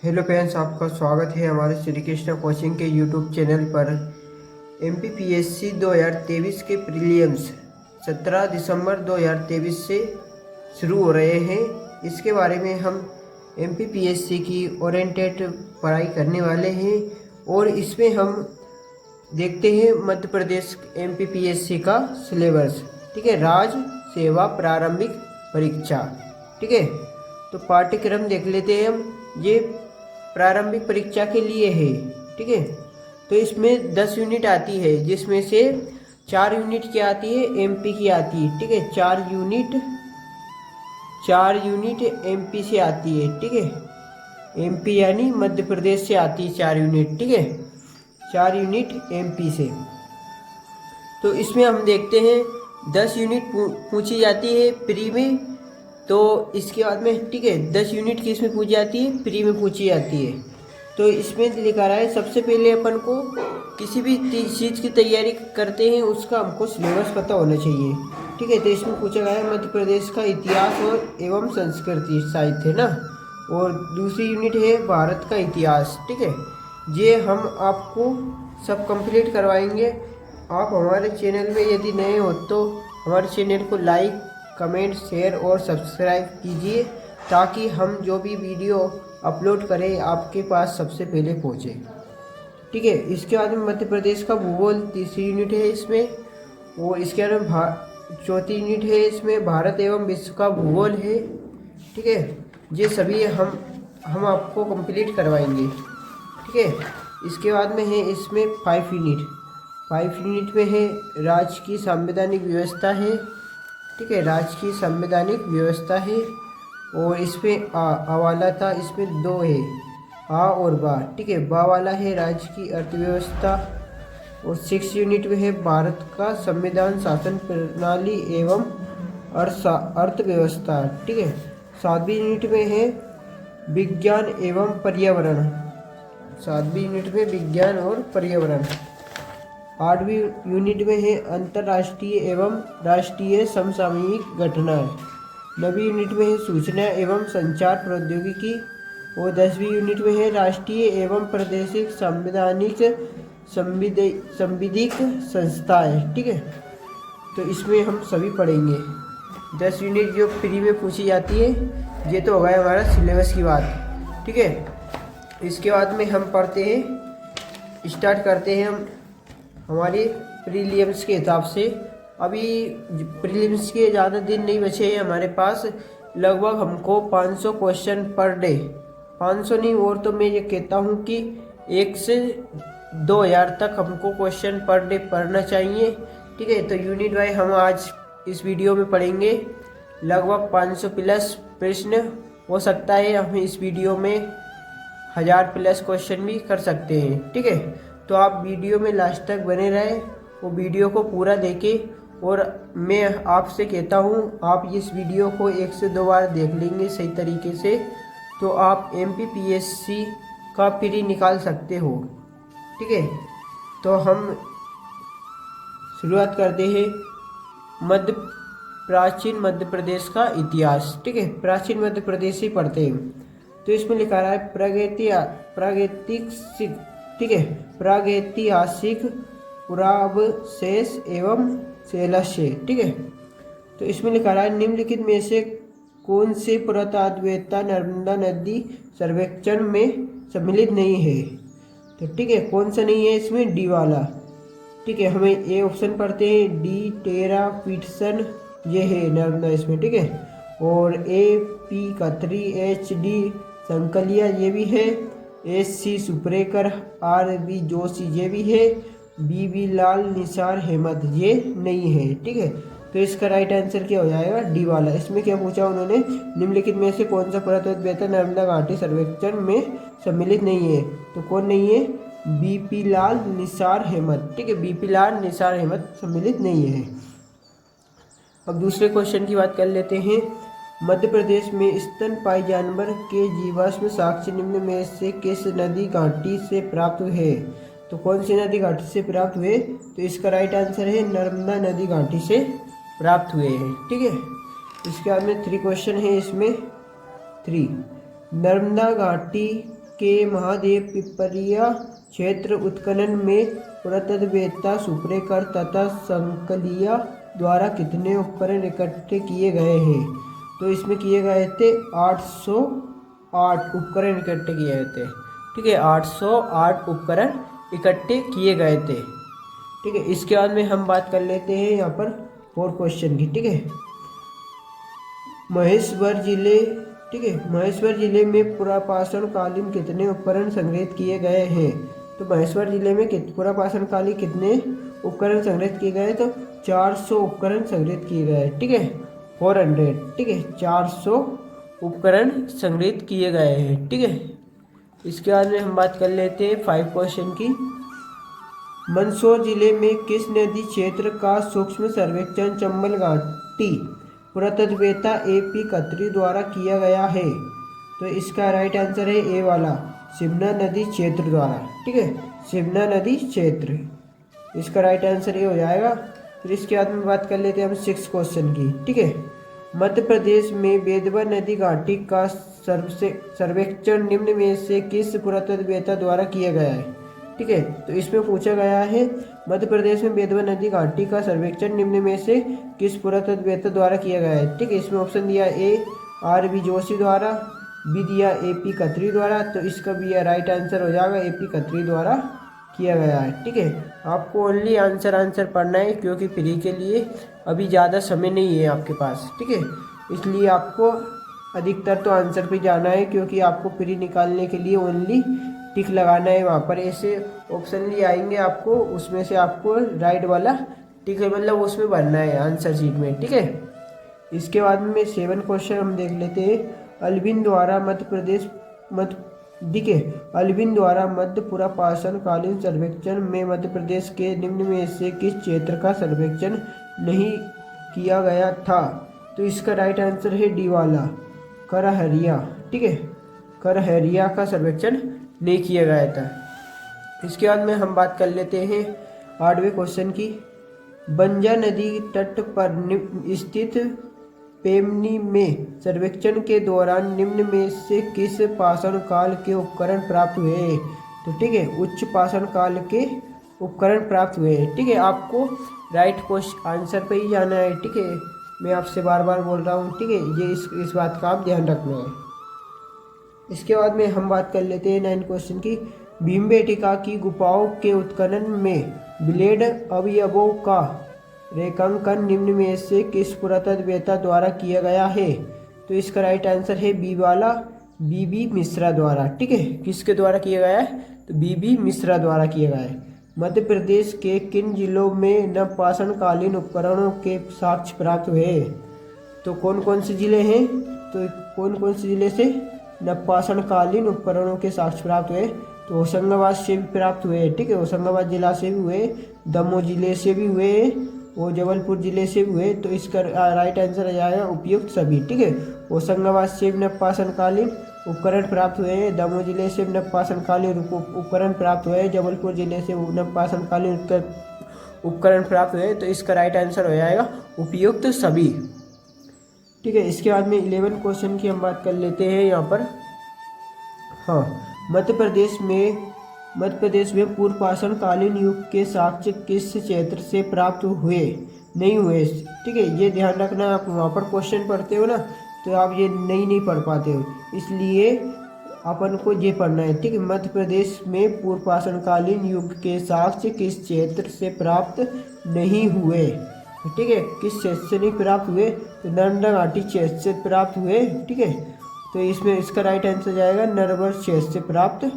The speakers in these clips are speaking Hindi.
हेलो फ्रेंड्स, आपका स्वागत है हमारे श्री कृष्ण कोचिंग के यूट्यूब चैनल पर। MPPSC 2023 के प्रीलिम्स 17 दिसंबर 2023 से शुरू हो रहे हैं। इसके बारे में हम MPPSC की ओरिएंटेड पढ़ाई करने वाले हैं और इसमें हम देखते हैं मध्य प्रदेश MPPSC का सिलेबस। ठीक है, राज्य सेवा प्रारंभिक परीक्षा। ठीक है, तो पाठ्यक्रम देख लेते हैं हम। ये प्रारंभिक परीक्षा के लिए है। ठीक है, तो इसमें 10 यूनिट आती है, जिसमें से 4 यूनिट क्या आती है, MP की आती है। ठीक है, 4 यूनिट MP से आती है। ठीक है, MP यानी मध्य प्रदेश से आती है 4 यूनिट। ठीक है, 4 यूनिट MP से। तो इसमें हम देखते हैं 10 यूनिट पूछी जाती है प्री में। तो इसके बाद में ठीक है 10 यूनिट किस में पूछी जाती है, प्री में पूछी जाती है। तो इसमें लिखा रहा है सबसे पहले अपन को किसी भी चीज़ की तैयारी करते हैं उसका हमको सिलेबस पता होना चाहिए। ठीक है, तो इसमें पूछा गया है मध्य प्रदेश का इतिहास और एवं संस्कृति साहित्य ना, और दूसरी यूनिट है भारत का इतिहास। ठीक है, ये हम आपको सब कंप्लीट करवाएंगे। आप हमारे चैनल में यदि नए हो तो हमारे चैनल को लाइक, कमेंट, शेयर और सब्सक्राइब कीजिए, ताकि हम जो भी वीडियो अपलोड करें आपके पास सबसे पहले पहुँचे। ठीक है, इसके बाद में मध्य प्रदेश का भूगोल तीसरी यूनिट है इसमें, और इसके बाद में चौथी यूनिट है इसमें भारत एवं विश्व का भूगोल है। ठीक है, ये सभी हम आपको कंप्लीट करवाएंगे। ठीक है, इसके बाद में है इसमें 5 यूनिट में है राज्य की संवैधानिक व्यवस्था है। ठीक है, राज्य की संवैधानिक व्यवस्था है, और इसमें आ वाला था, इसमें 2 है, आ और बा। ठीक है, बा वाला है राज्य की अर्थव्यवस्था। और 6 यूनिट में है भारत का संविधान, शासन प्रणाली एवं अर्थव्यवस्था। ठीक है, 7वीं यूनिट में है विज्ञान एवं पर्यावरण। 7वीं यूनिट में विज्ञान और पर्यावरण। 8वीं यूनिट में है अंतर्राष्ट्रीय एवं राष्ट्रीय समसामयिक घटनाएं। 9वीं यूनिट में है सूचना एवं संचार प्रौद्योगिकी। और 10वीं यूनिट में है राष्ट्रीय एवं प्रादेशिक संविधिक संस्थाएं। ठीक है, तो इसमें हम सभी पढ़ेंगे। 10 यूनिट जो फ्री में पूछी जाती है। ये तो हो गया हमारा सिलेबस की बात। ठीक है, इसके बाद में हम पढ़ते हैं, स्टार्ट करते हैं हम हमारे प्रीलिम्स के हिसाब से। अभी प्रीलिम्स के ज़्यादा दिन नहीं बचे हैं हमारे पास। लगभग हमको 500 क्वेश्चन पर डे, 500 नहीं, और तो मैं ये कहता हूँ कि 1 से 2000 तक हमको क्वेश्चन पर डे पढ़ना चाहिए। ठीक है, तो यूनिट वाइज हम आज इस वीडियो में पढ़ेंगे। लगभग 500 प्लस प्रश्न हो सकता है। हम इस वीडियो में 1000 प्लस क्वेश्चन भी कर सकते हैं। ठीक है, तो आप वीडियो में लास्ट तक बने रहें, वो वीडियो को पूरा देखें। और मैं आपसे कहता हूँ आप इस वीडियो को 1 से 2 बार देख लेंगे सही तरीके से, तो आप MPPSC का प्री निकाल सकते हो। ठीक है, तो हम शुरुआत करते हैं प्राचीन मध्य प्रदेश का इतिहास। ठीक है, प्राचीन मध्य प्रदेश ही पढ़ते हैं। तो इसमें लिखा रहा है प्रागैतिहासिक। ठीक है, प्रागैतिहासिक पुरावशेष एवं शैलस्य। ठीक है, तो इसमें लिखा रहा है निम्नलिखित में से कौन से पुरातत्ववेत्ता नर्मदा नदी सर्वेक्षण में सम्मिलित नहीं है। तो ठीक है, कौन सा नहीं है इसमें, डी वाला। ठीक है, हमें ए ऑप्शन पढ़ते हैं, डी टेरा पीटसन, ये है नर्मदा इसमें। ठीक है, और AP खत्री, HD संकलिया, ये भी है, SC सुप्रेकर, RV जोशी, ये भी है, BB लाल, निसार अहमद, ये नहीं है। ठीक है, तो इसका राइट आंसर क्या हो जाएगा, डी वाला। इसमें क्या पूछा उन्होंने, निम्नलिखित में से कौन सा पुरातत्ववेत्ता नर्मदा घाटी सर्वेक्षण में सम्मिलित नहीं है। तो कौन नहीं है, BP लाल, निसार अहमद। ठीक है, BP लाल, निसार अहमद सम्मिलित नहीं है। अब दूसरे क्वेश्चन की बात कर लेते हैं। मध्य प्रदेश में स्तनपायी जानवर के जीवाश्म साक्ष्य निम्न में से किस नदी घाटी से प्राप्त हुए। तो कौन सी नदी घाटी से प्राप्त हुए, तो इसका राइट आंसर है नर्मदा नदी घाटी से प्राप्त हुए हैं। ठीक है, इसके बाद में 3 क्वेश्चन है इसमें। 3 नर्मदा घाटी के महादेव पिपरिया क्षेत्र उत्खनन में पुरातत्ववेत्ता सुप्रेकर तथा संकलिया द्वारा कितने उपकरण इकट्ठे किए गए हैं? तो इसमें किए गए थे 808 उपकरण इकट्ठे किए गए थे। ठीक है, 808 उपकरण इकट्ठे किए गए थे। ठीक है, इसके बाद में हम बात कर लेते हैं यहाँ पर 4 क्वेश्चन की। ठीक है, महेश्वर जिले, ठीक है, महेश्वर जिले में पुरापाषाण कालीन कितने उपकरण संग्रहित किए गए हैं? तो महेश्वर जिले में पुरापाषाण कालीन कितने उपकरण संग्रहित किए गए? तो 400 उपकरण संग्रहित किए गए। ठीक है, 400। ठीक है, 400 उपकरण संग्रहित किए गए हैं। ठीक है, इसके बाद में हम बात कर लेते हैं 5 क्वेश्चन की। मंदसौर जिले में किस नदी क्षेत्र का सूक्ष्म सर्वेक्षण चंबल घाटी पुरातत्ववेत्ता AP खत्री द्वारा किया गया है? तो इसका राइट आंसर है ए वाला, शिवना नदी क्षेत्र द्वारा। ठीक है, शिवना नदी क्षेत्र, इसका राइट आंसर ये हो जाएगा। फिर इसके बाद में बात कर लेते हैं हम 6 क्वेश्चन की। ठीक है, मध्य प्रदेश में बेतवा नदी घाटी का सर्वेक्षण निम्न में से किस पुरातत्ववेत्ता द्वारा किया गया है? ठीक है, तो इसमें पूछा गया है मध्य प्रदेश में बेतवा नदी घाटी का सर्वेक्षण निम्न में से किस पुरातत्ववेत्ता द्वारा किया गया है? ठीक है, इसमें ऑप्शन दिया ए RV जोशी द्वारा, बी दिया AP खत्री द्वारा। तो इसका भी राइट आंसर हो जाएगा AP खत्री द्वारा किया गया है। ठीक है, आपको ओनली आंसर पढ़ना है क्योंकि फ्री के लिए अभी ज़्यादा समय नहीं है आपके पास। ठीक है, इसलिए आपको अधिकतर तो आंसर पे जाना है क्योंकि आपको फ्री निकालने के लिए ओनली टिक लगाना है। वहाँ पर ऐसे ऑप्शन लिए आएंगे आपको, उसमें से आपको राइट वाला टिक है, मतलब उसमें भरना है आंसर शीट में। ठीक है, इसके बाद में 7 क्वेश्चन हम देख लेते हैं। अल्विन द्वारा अल्विन द्वारा मध्य पुरापाषाण कालीन सर्वेक्षण में मध्य प्रदेश के निम्न में से किस क्षेत्र का सर्वेक्षण नहीं किया गया था? तो इसका राइट आंसर है डी वाला, करहरिया। ठीक है, करहरिया का सर्वेक्षण नहीं किया गया था। इसके बाद में हम बात कर लेते हैं 8वें क्वेश्चन की। बंजा नदी तट पर स्थित पेमनी में सर्वेक्षण के दौरान निम्न में से किस पाषाण काल के उपकरण प्राप्त हुए? तो ठीक है, उच्च पाषाण काल के उपकरण प्राप्त हुए। ठीक है, आपको राइट क्वेश्चन आंसर पे ही जाना है। ठीक है, मैं आपसे बार बार बोल रहा हूँ। ठीक है, ये इस बात का आप ध्यान रखना है। इसके बाद में हम बात कर लेते हैं 9 क्वेश्चन की। भीमबेटका की गुफाओं के उत्खनन में ब्लेड अवयवों का रेखांकन निम्न में से किस पुरातत्ववेत्ता द्वारा किया गया है? तो इसका राइट आंसर है बी वाला, BB मिश्रा द्वारा। ठीक है, किसके द्वारा किया गया है? तो BB मिश्रा द्वारा किया गया है। मध्य प्रदेश के किन जिलों में नवपाषाण कालीन उपकरणों के साक्ष्य प्राप्त हुए? तो कौन कौन से जिले हैं? तो कौन कौन से जिले से नवपाषाण कालीन उपकरणों के साक्ष्य प्राप्त हुए? तो होशंगाबाद से भी प्राप्त हुए। ठीक है, होशंगाबाद जिला से भी हुए, दमोह जिले से भी हुए, वो जबलपुर जिले से भी हुए। तो इसका राइट आंसर आ जाएगा उपयुक्त सभी। ठीक है, होशंगाबाद से भी नवपाषाण कालीन उपकरण प्राप्त हुए हैं, दमोह जिले से भी नवपाषाण कालीन उपकरण प्राप्त हुए, जबलपुर जिले से नवपाषाण कालीन उपकरण प्राप्त हुए। तो इसका राइट आंसर हो जाएगा उपयुक्त सभी। ठीक है, इसके बाद में 11 क्वेश्चन की हम बात कर लेते हैं यहाँ पर। हाँ, मध्य प्रदेश में पूर्व पाषाण कालीन युग के साक्ष्य किस क्षेत्र से प्राप्त हुए नहीं हुए? ठीक है, ये ध्यान रखना। आप वहाँ पर क्वेश्चन पढ़ते हो ना, तो आप ये नहीं पढ़ पाते हो, इसलिए अपन को ये पढ़ना है। ठीक है, मध्य प्रदेश में पूर्व पाषाण कालीन युग के साक्ष्य किस क्षेत्र से प्राप्त नहीं हुए? ठीक है, किस क्षेत्र से नहीं प्राप्त हुए? तो नर्मदा घाटी क्षेत्र से प्राप्त हुए। ठीक है, तो इसमें इसका राइट आंसर जाएगा नरवर क्षेत्र से प्राप्त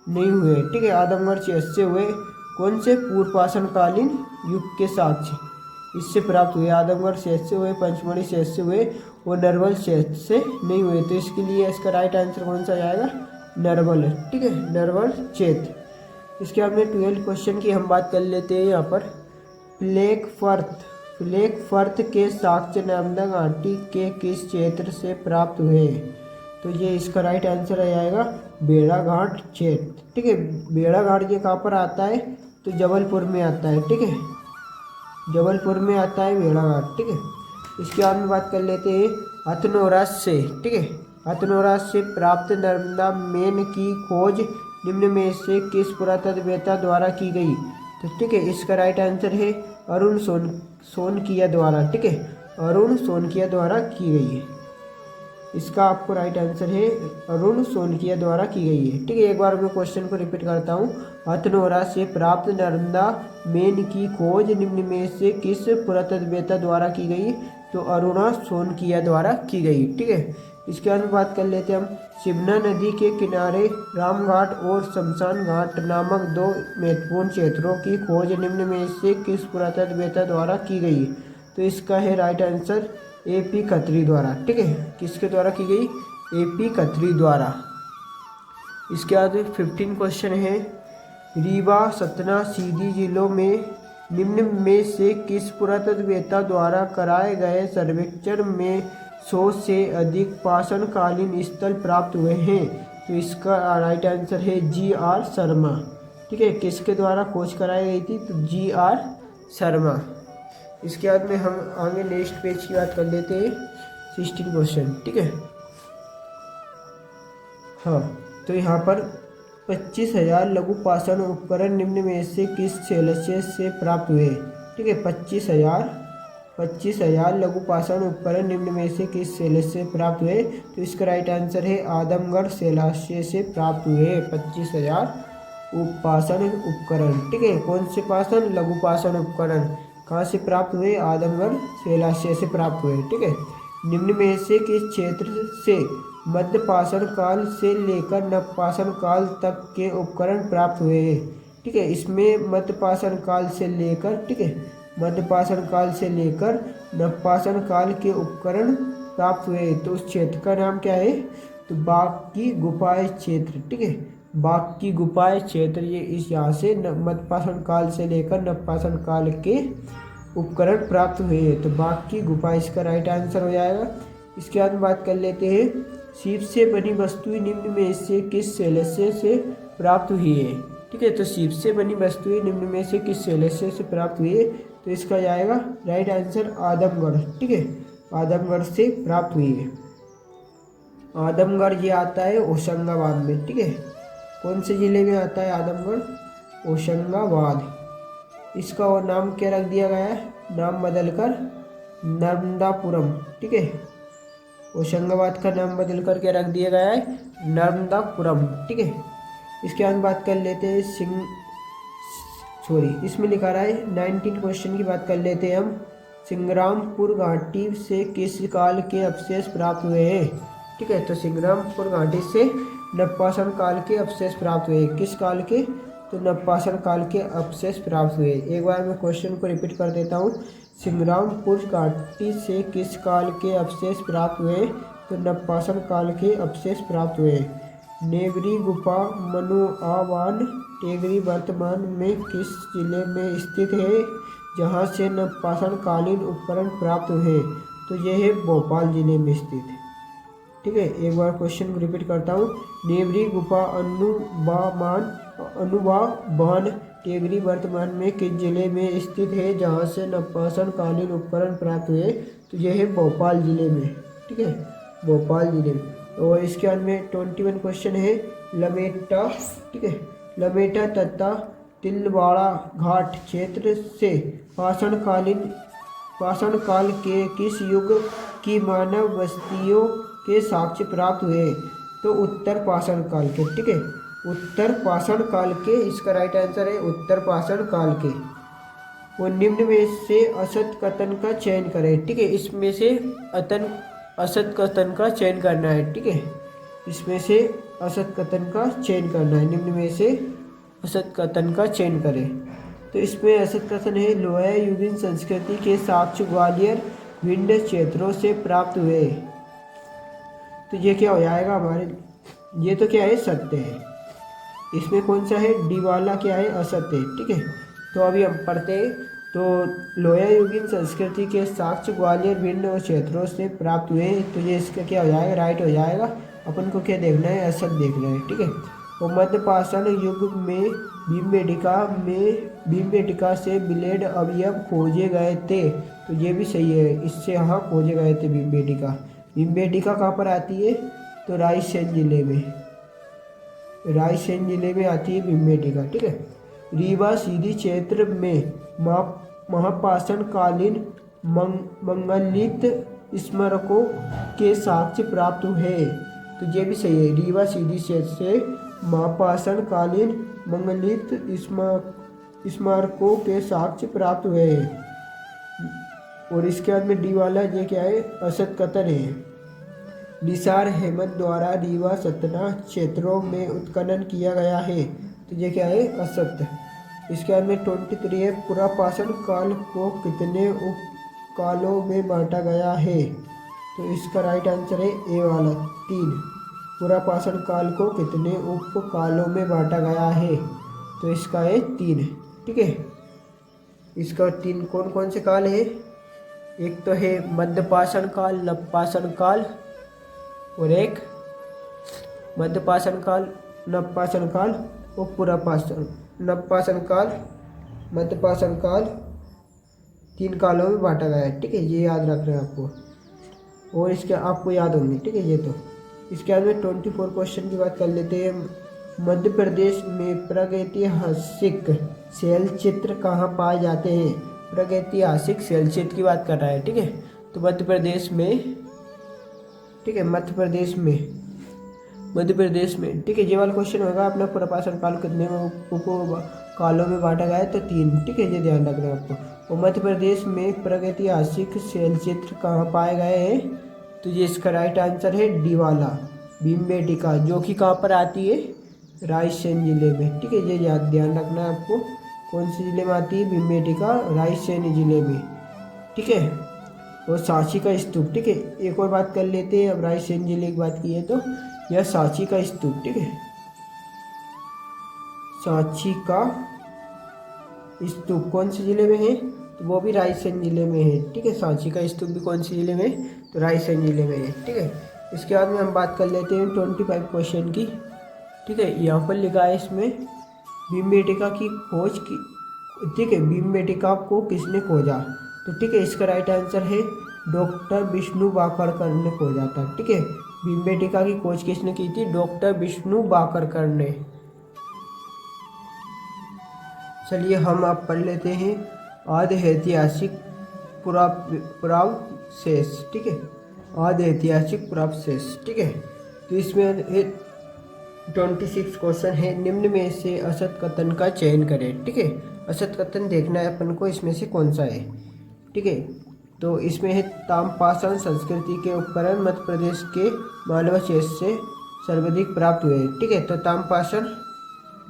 नहीं हुए। ठीक है, आदमगढ़ क्षेत्र से हुए। कौन से? पूर्व पाषाण कालीन युग के साक्ष्य इससे प्राप्त हुए। आदमगढ़ क्षेत्र से हुए, पंचमढ़ी क्षेत्र से हुए, वो नरवल क्षेत्र से नहीं हुए। तो इसके लिए इसका राइट आंसर कौन सा जाएगा? नरवल। ठीक है, नरवल क्षेत्र। इसके बाद में 12 क्वेश्चन की हम बात कर लेते हैं यहाँ पर। प्लेग फर्थ के साक्ष्य नर्मदा घाटी के किस क्षेत्र से प्राप्त हुए? तो ये इसका राइट आंसर आ जाएगा भेड़ाघाट क्षेत्र। ठीक है, भेड़ाघाट ये कहाँ पर आता है? तो जबलपुर में आता है। ठीक है, जबलपुर में आता है भेड़ाघाट। ठीक है, इसके बाद में बात कर लेते हैं हथनोरा से। ठीक है, हथनोरा से प्राप्त नर्मदा मेन की खोज निम्न में से किस पुरातत्ववेत्ता द्वारा की गई? तो ठीक है, इसका राइट आंसर है अरुण सोनकिया द्वारा। ठीक है, अरुण सोनकिया द्वारा की गई है। इसका आपको राइट आंसर है अरुण सोनकिया द्वारा की गई है। ठीक है, एक बार मैं क्वेश्चन को रिपीट करता हूँ। हथनोरा से प्राप्त नर्मदा मेन की खोज निम्न में से किस पुरातत्ववेत्ता द्वारा की गई? तो अरुणा सोनकिया द्वारा की गई। ठीक है, इसके बाद में बात कर लेते हैं हम। शिवना नदी के किनारे रामघाट और शमशान घाट नामक दो महत्वपूर्ण क्षेत्रों की खोज निम्न में से किस पुरातत्ववेत्ता द्वारा की गई? तो इसका है राइट आंसर AP खत्री द्वारा। ठीक है, किसके द्वारा की गई? AP खत्री द्वारा। इसके बाद 15 क्वेश्चन है। रीवा, सतना, सीधी जिलों में निम्न में से किस पुरातत्ववेत्ता द्वारा कराए गए सर्वेक्षण में 100 से अधिक पाषाणकालीन स्थल प्राप्त हुए हैं? तो इसका राइट आंसर है GR शर्मा। ठीक है, किसके द्वारा खोज कराई गई थी? तो GR शर्मा। इसके बाद में हम आगे नेक्स्ट पेज की बात कर लेते हैं। 16 क्वेश्चन। ठीक है, हाँ, तो यहाँ पर 25,000 लघु पाषाण उपकरण निम्न में से किस सेल्सियस से प्राप्त हुए? ठीक है, 25,000 लघु पाषाण उपकरण निम्न में से किस सेल्सियस से प्राप्त हुए? तो इसका राइट आंसर है आदमगढ़ सेल्सियस से प्राप्त हुए 25,000 पाषाण उपकरण। ठीक है, कौन से पाषाण? लघु पाषाण उपकरण कहाँ से प्राप्त हुए? आदमगढ़ सेल्सियस से प्राप्त हुए। ठीक है, निम्न में से किस क्षेत्र से मध्य पाषाण काल से लेकर नवपाषाण काल तक के उपकरण प्राप्त हुए? ठीक है, इसमें मध्य पाषाण काल से लेकर, ठीक है, मध्य पाषाण काल से लेकर नवपाषाण काल के उपकरण प्राप्त हुए। तो उस क्षेत्र का नाम क्या है? तो बाघ की गुफाएं क्षेत्र। ठीक है, बाघ की गुफाएं क्षेत्र, ये इस यहाँ से मध्यपाषाण काल से लेकर नवपाषाण काल के उपकरण प्राप्त हुए। तो बाघ की गुफा इसका राइट आंसर हो जाएगा। इसके बाद बात कर लेते हैं। सीप से बनी वस्तुएं निम्न में से किस सेल्सियस से प्राप्त हुई है? ठीक है, तो सीप से बनी वस्तुएं निम्न में से किस सेल्सियस से प्राप्त हुई है? तो इसका जाएगा राइट आंसर आदमगढ़। ठीक है, आदमगढ़ से प्राप्त हुई है। आदमगढ़ ये आता है होशंगाबाद में। ठीक है, कौन से जिले में आता है आदमगढ़? होशंगाबाद। इसका और नाम क्या रख दिया गया है? नाम बदलकर नर्मदापुरम। ठीक है, होशंगाबाद का नाम बदलकर क्या रख दिया गया है? नर्मदापुरम। ठीक है, इसके बाद बात कर लेते हैं इसमें लिखा रहा है 19 क्वेश्चन की बात कर लेते हैं हम। सिंग्रामपुर घाटी से किस काल के अवशेष प्राप्त हुए हैं? ठीक है, तो सिंग्रामपुर घाटी से नवपाषाण काल के अवशेष प्राप्त हुए। किस काल के? तो नवपाषाण काल के अवशेष प्राप्त हुए। एक बार मैं क्वेश्चन को रिपीट कर देता हूँ। सिंग्रामपुर घाटी से किस काल के अवशेष प्राप्त हुए? तो नवपाषाण काल के अवशेष प्राप्त हुए। नेवरी गुफा मनुआवान टेगरी वर्तमान में किस जिले में स्थित है जहाँ से नवपाषाण कालीन उपकरण प्राप्त हुए? तो यह है भोपाल जिले में स्थित। ठीक है, एक बार क्वेश्चन को रिपीट करता हूँ। नेवरी गुफा अनुबाबान टेगरी वर्तमान में किस जिले में स्थित है जहाँ से नवपाषाण कालीन उपकरण प्राप्त हुए? तो यह है भोपाल जिले में। ठीक है, भोपाल जिले में। और इसके बाद में 21 क्वेश्चन है। लमेटा, ठीक है, लमेटा तथा तिलवाड़ा घाट क्षेत्र से पाषाण काल के किस युग की मानव बस्तियों के साक्ष्य प्राप्त हुए? तो उत्तर पाषाण काल के। ठीक है, उत्तर पाषाण काल के, इसका राइट आंसर है उत्तर पाषाण काल के। वो निम्न में से असत कथन का चयन करें। ठीक है, इसमें से असत कथन का चयन करना है। ठीक है, इसमें से असत कथन का चयन करना है। निम्न में से असत कथन का चयन करें। तो इसमें असत कथन है लोया युगीन संस्कृति के साक्ष्य ग्वालियर भिंड क्षेत्रों से प्राप्त हुए। तो ये क्या हो जाएगा हमारे? ये तो क्या है? सत्य है। इसमें कौन सा है? डी वाला क्या है? असत्य है। ठीक है, तो अभी हम पढ़ते हैं। तो लोया युगीन संस्कृति के साक्ष्य ग्वालियर भिंड और क्षेत्रों से प्राप्त हुए। तो ये इसका क्या हो जाएगा? राइट हो जाएगा। अपन को क्या देखना है? असत देखना है। ठीक है, और मध्य पाषाण युग में भीमबेटका से ब्लेड अवयव खोजे गए थे। तो ये भी सही है। इससे यहाँ खोजे गए थे भीमबेटका। भीमबेटका कहाँ पर आती है? तो रायसेन जिले में, रायसेन जिले में आती है भीमबेटका, ठीक है। रीवा सीधी क्षेत्र में महापाषाण कालीन मंगलित स्मारकों के साक्ष्य प्राप्त हुए, तो ये भी सही है। रीवा सीधी क्षेत्र से महापाषाण कालीन मंगलित स्मारकों के साक्ष्य प्राप्त हुए हैं। और इसके बाद में डी वाला ये क्या है, असत कथन है। निसार अहमद द्वारा रीवा सतना क्षेत्रों में उत्खनन किया गया है, तो ये क्या है, असत। इसके बाद में 23 है, पुरापाषाण काल को कितने उपकालों में बांटा गया है, तो इसका राइट आंसर है ए वाला 3। पुरापाषाण काल को कितने उपकालों में बांटा गया है, तो इसका है 3, ठीक है। इसका 3 कौन कौन से काल है, एक तो है मध्यपाषाण काल, नवपाषाण काल, और एक मध्यपाषाण काल, नवपाषाण काल और पुरापाषाण। नवपाषाण काल, मध्यपाषाण काल 3 कालों में बांटा गया है, ठीक है। ये याद रखना है आपको, और इसके आपको याद होंगे, ठीक है। ये तो इसके बाद में 24 क्वेश्चन की बात कर लेते हैं। मध्य प्रदेश में प्रागैतिहासिक शैल चित्र कहाँ पाए जाते हैं। प्रागैतिहासिक शैल चित्र की बात कर रहा है, ठीक है। तो मध्य प्रदेश में, ठीक है, मध्य प्रदेश में, ठीक है। ये वाला क्वेश्चन होगा अपना, पुरापाषाण काल कितने कालों में बांटा गया है, तो 3, ठीक है। ये ध्यान रखना है आपको। और मध्य प्रदेश में प्रागैतिहासिक शैल चित्र कहाँ पाए गए हैं, तो ये इसका राइट आंसर है डी वाला, भीमबेटका, जो कि कहाँ पर आती है, रायसेन जिले में, ठीक है। ये याद ध्यान रखना है आपको, कौन से जिले में आती है भीमबेटका, रायसेन जिले में, ठीक है। और सांची का स्तूप, ठीक है। एक और बात कर लेते हैं, अब रायसेन जिले की बात की है तो यह सांची का स्तूप, ठीक है, सांची का स्तूप कौन से जिले में है, तो वो भी रायसेन जिले में है, ठीक है। सांची का स्तूप भी कौन से जिले में, तो रायसेन जिले में है, ठीक है। इसके बाद में हम बात कर लेते हैं 25 क्वेश्चन की, ठीक है। यहाँ पर लिखा है इसमें भीमबेटका की खोज की, ठीक है, भीमबेटका को किसने खोजा, तो ठीक है, इसका राइट आंसर है डॉक्टर विष्णु वाकरकर ने खोजा था, ठीक है। भीमबेटका की खोज किसने की थी, डॉक्टर विष्णु वाकरकर ने। चलिए हम आप पढ़ लेते हैं आदि ऐतिहासिक पुरावशेष, ठीक है, आदि ऐतिहासिक पुरावशेष, ठीक है। तो इसमें 26 क्वेश्चन है। निम्न में से असत कथन का चयन करें, ठीक है। असत कथन देखना है अपन को, इसमें से कौन सा है, ठीक है। तो इसमें है ताम्रपाषाण संस्कृति के उपकरण मध्य प्रदेश के मालवावशेष से सर्वाधिक प्राप्त हुए, ठीक है। तो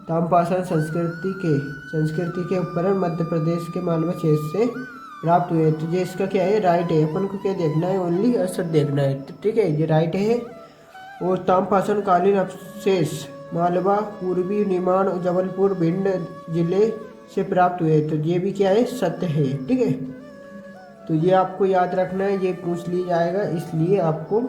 ताम्रपाषाण संस्कृति के उपकरण मध्य प्रदेश के मालवावशेष से प्राप्त हुए, तो ये इसका क्या है, राइट है। अपन को क्या देखना है, ओनली असत देखना है, ठीक है, ये राइट है। और ताम्रपाषाण कालीन अवशेष मालवा, पूर्वी निमाड़, जबलपुर, भिंड जिले से प्राप्त हुए, तो ये भी क्या है, सत्य है, ठीक है। तो ये आपको याद रखना है, ये पूछ लिया जाएगा, इसलिए आपको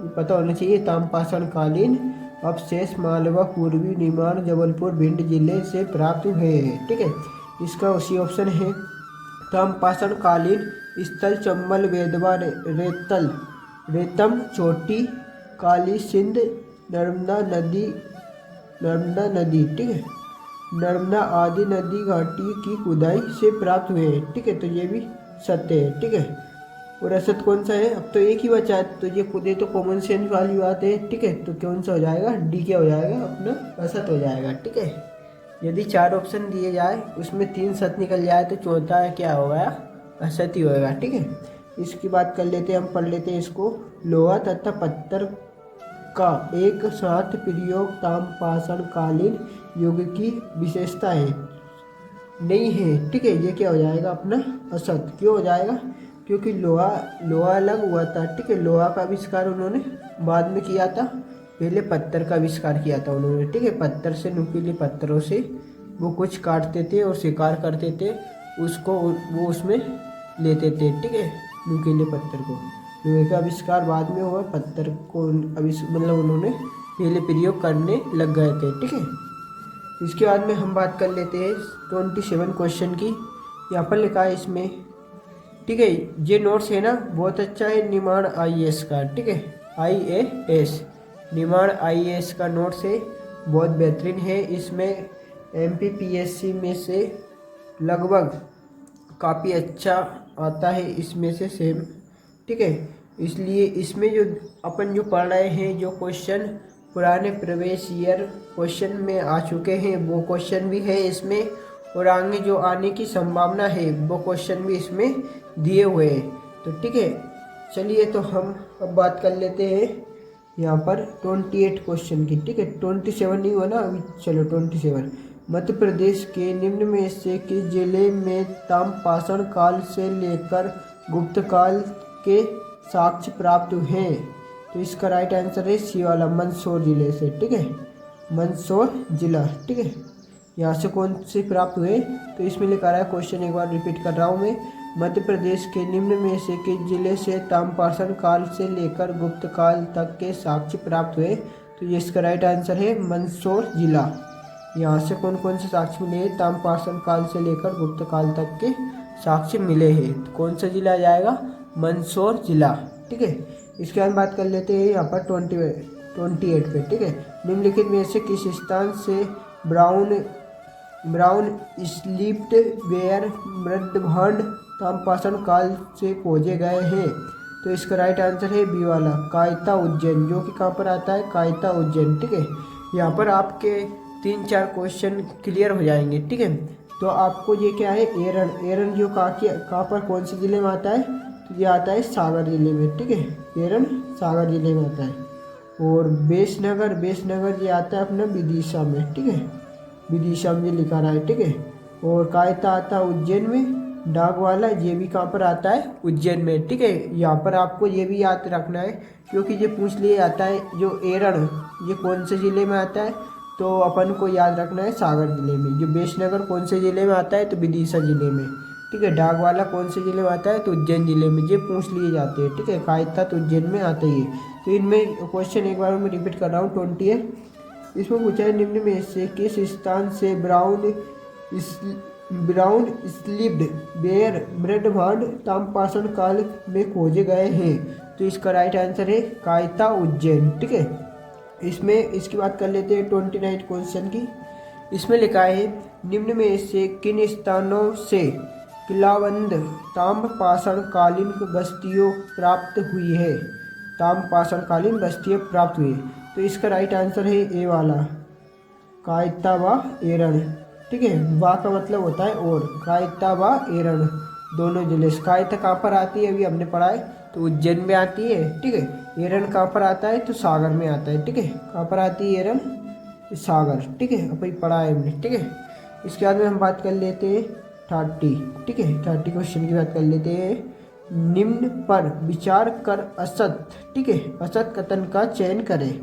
पता होना चाहिए। ताम्रपाषाण कालीन अवशेष मालवा, पूर्वी निमाड़, जबलपुर, भिंड जिले से प्राप्त हुए हैं, ठीक है। इसका उसी ऑप्शन है। ताम्रपाषाण कालीन स्थल चंबल, वेदवा, रेतम, चोटी, काली सिंध, नर्मदा नदी, ठीक है, नर्मदा आदि नदी घाटी की खुदाई से प्राप्त हुए हैं, ठीक है। तो ये भी सत्य है, ठीक है। और असत कौन सा है, अब तो एक ही बचा है, तो ये खुद ही तो कॉमन सेंस वाली बात है, ठीक है। तो कौन सा हो जाएगा, डी क्या हो जाएगा, अपना असत हो जाएगा, ठीक है। यदि 4 ऑप्शन दिए जाए, उसमें 3 सत्य निकल जाए, तो चौथा क्या होगा, असत ही होगा, ठीक है। इसकी बात कर लेते हैं, हम पढ़ लेते हैं इसको। लोहा तथा पत्थर का एक साथ प्रयोग ताम्रपाषाण कालीन युग की विशेषता है, नहीं है, ठीक है। ये क्या हो जाएगा, अपना असत। क्यों हो जाएगा, क्योंकि लोहा अलग हुआ था, ठीक है। लोहा का आविष्कार उन्होंने बाद में किया था, पहले पत्थर का आविष्कार किया था उन्होंने, ठीक है। पत्थर से, नुकीले पत्थरों से वो कुछ काटते थे और शिकार करते थे, उसको वो उसमें लेते थे, ठीक है, नुकीले पत्थर को। लोहे का आविष्कार बाद में हुआ, पत्थर को मतलब उन्होंने पहले प्रयोग करने लग गए थे, ठीक है। इसके बाद में हम बात कर लेते हैं 27 क्वेश्चन की। यहाँ पर लिखा है इसमें, ठीक है, ये नोट्स है ना, बहुत अच्छा है निमाड़ IAS का, ठीक है, IAS निमाड़ IAS का नोट्स है, बहुत बेहतरीन है। इसमें MPPSC में से लगभग काफ़ी अच्छा आता है इसमें से सेम, ठीक है। इसलिए इसमें जो अपन जो पढ़ रहे हैं, जो क्वेश्चन पुराने प्रवेश ईयर क्वेश्चन में आ चुके हैं वो क्वेश्चन भी है इसमें, और आगे जो आने की संभावना है वो क्वेश्चन भी इसमें दिए हुए हैं। तो ठीक है, चलिए तो हम अब बात कर लेते हैं यहाँ पर 28 क्वेश्चन की, ठीक है। 27 नहीं हुआ ना अभी, चलो 27। मध्य प्रदेश के निम्न में से किस जिले में ताम्रपाषाण काल से लेकर गुप्त काल के साक्ष्य प्राप्त हुए हैं? तो इसका राइट आंसर है सी वाला, मंदसौर जिले से, ठीक है। मंदसौर जिला, ठीक है। यहाँ से कौन से प्राप्त हुए? तो इसमें लिखा रहा है, क्वेश्चन एक बार रिपीट कर रहा हूँ मैं। मध्य प्रदेश के निम्न में से किस जिले से ताम्रपाषाण काल से लेकर गुप्त काल तक के साक्ष्य प्राप्त हुए? तो ये इसका राइट आंसर है मंदसौर जिला। यहाँ से कौन कौन से साक्ष्य मिले हैं? ताम्रपाषाण काल से लेकर गुप्त काल तक के साक्ष्य मिले हैं। तो कौन सा जिला जाएगा? मंदसौर जिला, ठीक है। इसके बाद बात कर लेते हैं यहाँ पर 28 पे, ठीक है। निम्नलिखित में से किस स्थान से ब्राउन स्लिप्ड वेयर मृदभांड ताम्रपाषाण काल से खोजे गए हैं? तो इसका राइट आंसर है बी वाला, कायता उज्जैन, जो कि कहाँ पर आता है? कायता उज्जैन, ठीक है। यहाँ पर आपके 3-4 क्वेश्चन क्लियर हो जाएंगे, ठीक है। तो आपको ये क्या है? एरन जो कहाँ पर कौन से जिले में आता है? तो ये आता है सागर जिले में, ठीक है। एरन सागर जिले में आता है। और बेसनगर ये आता है अपना विदिशा में, ठीक है। विदिशा में ये लिखा रहा है, ठीक है। और कायता आता है उज्जैन में। डागवाला ये भी कहाँ पर आता है? उज्जैन में, ठीक है। यहाँ पर आपको ये भी याद रखना है क्योंकि ये पूछ लिया जाता है जो एरन ये कौन से ज़िले में आता है, तो अपन को याद रखना है सागर जिले में। जो बेसनगर कौन से ज़िले में आता है? तो विदिशा जिले में, ठीक है। डागवाला कौन से ज़िले में आता है? तो उज्जैन जिले में। ये पूछ लिए जाते हैं, ठीक है। कायता तो उज्जैन में आता ही है। तो इनमें क्वेश्चन एक बार मैं रिपीट कर रहा हूँ, 28। इसमें पूछा है निम्न में से किस स्थान से ब्राउन स्लिप्ड बेयर मृदभांड ताम्रपाषाण काल में खोजे गए हैं? तो इसका राइट आंसर है कायता उज्जैन, ठीक है। इसमें इसकी बात कर लेते हैं 29 क्वेश्चन की। इसमें लिखा है निम्न में से किन स्थानों से किलाबंद ताम्रपाषाण कालीन बस्तियों प्राप्त हुई है? ताम्रपाषाण कालीन बस्तियाँ प्राप्त हुई। तो इसका राइट आंसर है ए वाला, कायता व एरन, ठीक है। वा का मतलब होता है और, कायता व एरन दोनों जिले। कायता कहाँ पर आती है? अभी हमने पढ़ा है, तो उज्जैन में आती है, ठीक है। एरन कहाँ पर आता है? तो सागर में आता है, ठीक है। कहाँ पर आती है एरन? सागर, ठीक है। अभी पढ़ा है हमने, ठीक है। इसके बाद में हम बात कर लेते हैं 30, ठीक है। 30 क्वेश्चन की बात कर लेते हैं। निम्न पर विचार कर असत, ठीक है, असत कथन का चयन करें।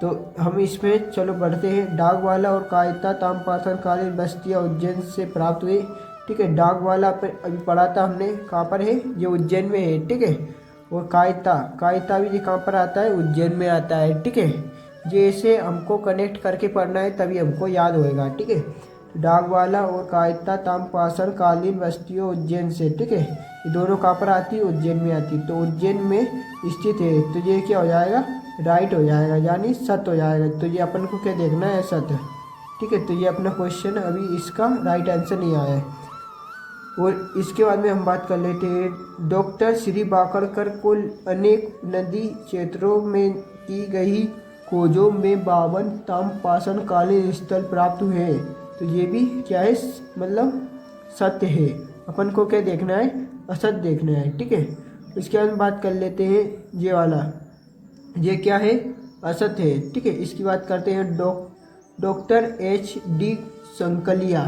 तो हम इसमें चलो बढ़ते हैं। डागवाला और कायता ताम्रपाषाण कालीन बस्तियाँ उज्जैन से प्राप्त हुई, ठीक है। डागवाला पर अभी पढ़ा था हमने, कहाँ पर है? ये उज्जैन में है, ठीक है। और कायता भी ये कहाँ पर आता है? उज्जैन में आता है, ठीक है। जैसे हमको कनेक्ट करके पढ़ना है तभी हमको याद होएगा, ठीक है। डागवाला और कायता ताम्रपाषाण कालीन बस्तियों उज्जैन से, ठीक है। ये दोनों कहाँ पर आती है? उज्जैन में आती है। तो उज्जैन में स्थित है, तो ये क्या हो जाएगा? राइट हो जाएगा, यानी सत हो जाएगा। तो ये अपन को क्या देखना है? सत, ठीक है। तो ये अपना क्वेश्चन अभी इसका राइट आंसर नहीं आया है। और इसके बाद में हम बात कर लेते हैं। डॉक्टर श्री बाकरकर को अनेक नदी क्षेत्रों में की गई खोजों में 52 ताम्रपाषाण कालीन स्थल प्राप्त हुए हैं। तो ये भी क्या है? मतलब सत्य है। अपन को क्या देखना है? असत देखना है, ठीक है। इसके बाद बात कर लेते हैं ये वाला, ये क्या है? असत है, ठीक है। इसकी बात करते हैं। डॉक्टर HD संकलिया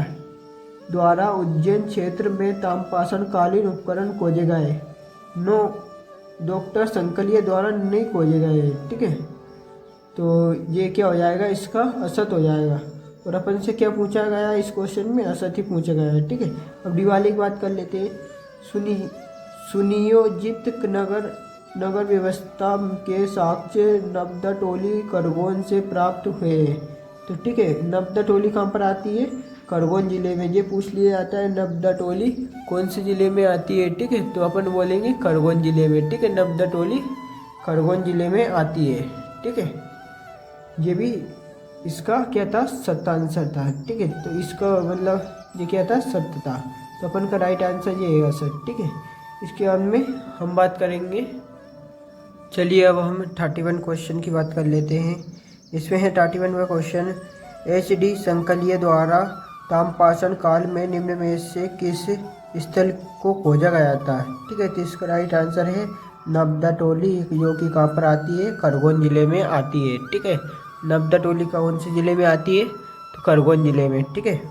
द्वारा उज्जैन क्षेत्र में ताम्रपाषाण कालीन उपकरण खोजे गए। नो, डॉक्टर संकलिया द्वारा नहीं खोजे गए, ठीक है। तो ये क्या हो जाएगा? इसका असत हो जाएगा। और अपन से क्या पूछा गया इस क्वेश्चन में? असत ही पूछा गया है, ठीक है। अब दिवाली की बात कर लेते हैं। सुनियोजित नगर व्यवस्था के साक्ष्य नबदा-टोली खरगोन से प्राप्त हुए। तो ठीक है, नबदा-टोली कहाँ पर आती है? खरगोन जिले में। ये पूछ लिया जाता है नबदा-टोली कौन से जिले में आती है, ठीक है। तो अपन बोलेंगे खरगोन जिले में, ठीक है। नबदा-टोली खरगोन जिले में आती है, ठीक है, ये भी इसका क्या था, सत्य आंसर था। ठीक है, तो इसका मतलब ये क्या था, सत्य था। तो अपन का राइट आंसर ये है सत्य। ठीक है, इसके बाद में हम बात करेंगे, चलिए अब हम 31 क्वेश्चन की बात कर लेते हैं। इसमें है 31वां क्वेश्चन, HD संकलिय द्वारा ताम्रपाषाण काल में निम्न में से किस स्थल को खोजा गया था। ठीक है, तो इसका राइट आंसर है नबदा टोली, जो कि कहाँ पर आती है, खरगोन जिले में आती है। ठीक है, नबदा टोली कौन से जिले में आती है, तो खरगोन जिले में। ठीक है,